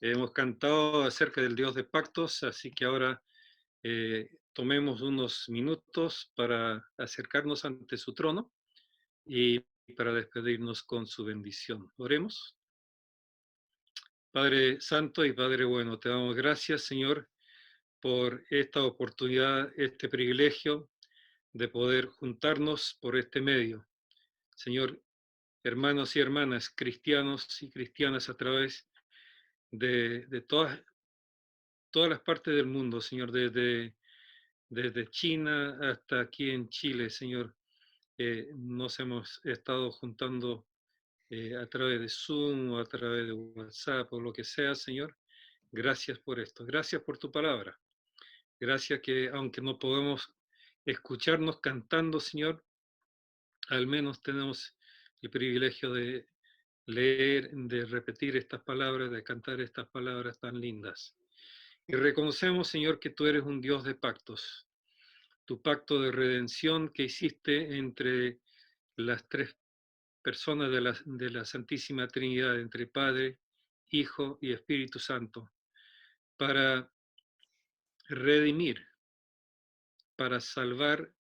hemos cantado acerca del Dios de pactos, así que ahora tomemos unos minutos para acercarnos ante su trono y para despedirnos con su bendición. Oremos. Padre Santo y Padre Bueno, te damos gracias, Señor, por esta oportunidad, este privilegio de poder juntarnos por este medio. Señor, hermanos y hermanas, cristianos y cristianas a través de todas las partes del mundo, Señor, desde China hasta aquí en Chile, Señor, nos hemos estado juntando a través de Zoom o a través de WhatsApp o lo que sea, Señor. Gracias por esto, gracias por tu palabra. Gracias que aunque no podemos escucharnos cantando, Señor, al menos tenemos el privilegio de leer, de repetir estas palabras, de cantar estas palabras tan lindas. Y reconocemos, Señor, que tú eres un Dios de pactos. Tu pacto de redención que hiciste entre las tres personas de la Santísima Trinidad, entre Padre, Hijo y Espíritu Santo, para redimir, para salvar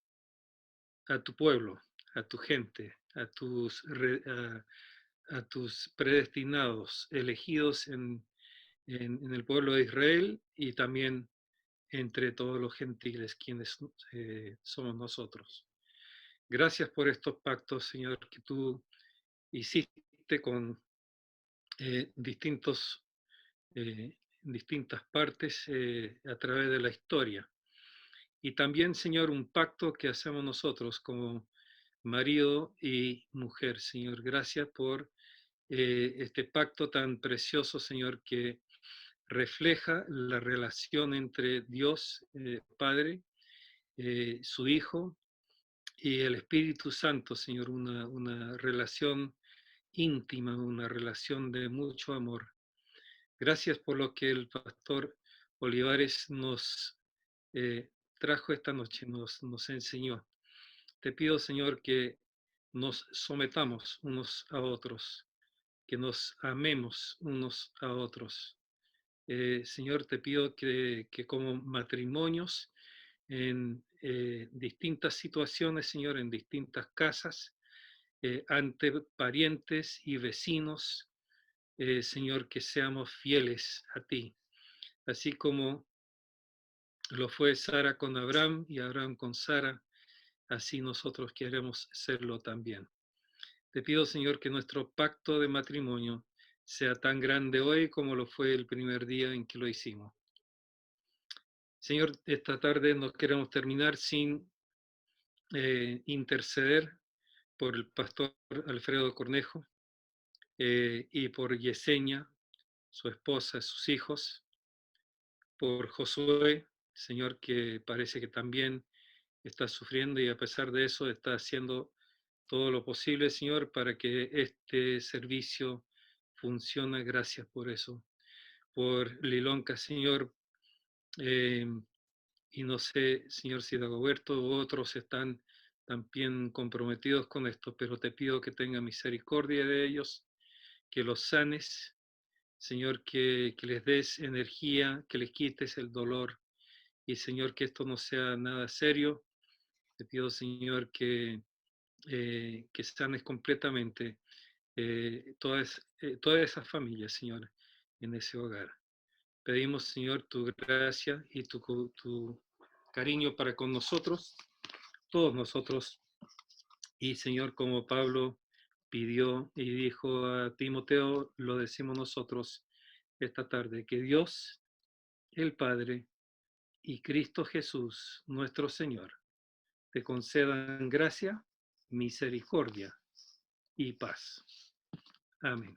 a tu pueblo, a tu gente, a tus predestinados, elegidos en el pueblo de Israel y también entre todos los gentiles, quienes somos nosotros. Gracias por estos pactos, Señor, que tú hiciste con distintas partes a través de la historia. Y también, Señor, un pacto que hacemos nosotros como marido y mujer, Señor. Gracias por este pacto tan precioso, Señor, que refleja la relación entre Dios, Padre, su Hijo y el Espíritu Santo, Señor, una relación íntima, una relación de mucho amor. Gracias por lo que el pastor Olivares nos trajo esta noche, nos enseñó. Te pido, Señor, que nos sometamos unos a otros, que nos amemos unos a otros. Señor, te pido que como matrimonios en distintas situaciones, Señor, en distintas casas, ante parientes y vecinos, Señor, que seamos fieles a ti, así como lo fue Sara con Abraham y Abraham con Sara, así nosotros queremos serlo también. Te pido, Señor, que nuestro pacto de matrimonio sea tan grande hoy como lo fue el primer día en que lo hicimos. Señor, esta tarde no queremos terminar sin interceder por el pastor Alfredo Cornejo y por Yesenia, su esposa, sus hijos, por Josué, Señor, que parece que también está sufriendo y a pesar de eso está haciendo todo lo posible, Señor, para que este servicio funcione. Gracias por eso. Por Lilonca, Señor, y no sé, Señor, si Dagoberto u otros están también comprometidos con esto, pero te pido que tenga misericordia de ellos, que los sanes, Señor, que les des energía, que les quites el dolor, y Señor, que esto no sea nada serio. Te pido, Señor, que sanes completamente todas esas familias, Señor, en ese hogar. Pedimos, Señor, tu gracia y tu cariño para con nosotros, todos nosotros. Y, Señor, como Pablo pidió y dijo a Timoteo, lo decimos nosotros esta tarde, que Dios, el Padre, y Cristo Jesús, nuestro Señor, te concedan gracia, misericordia y paz. Amén.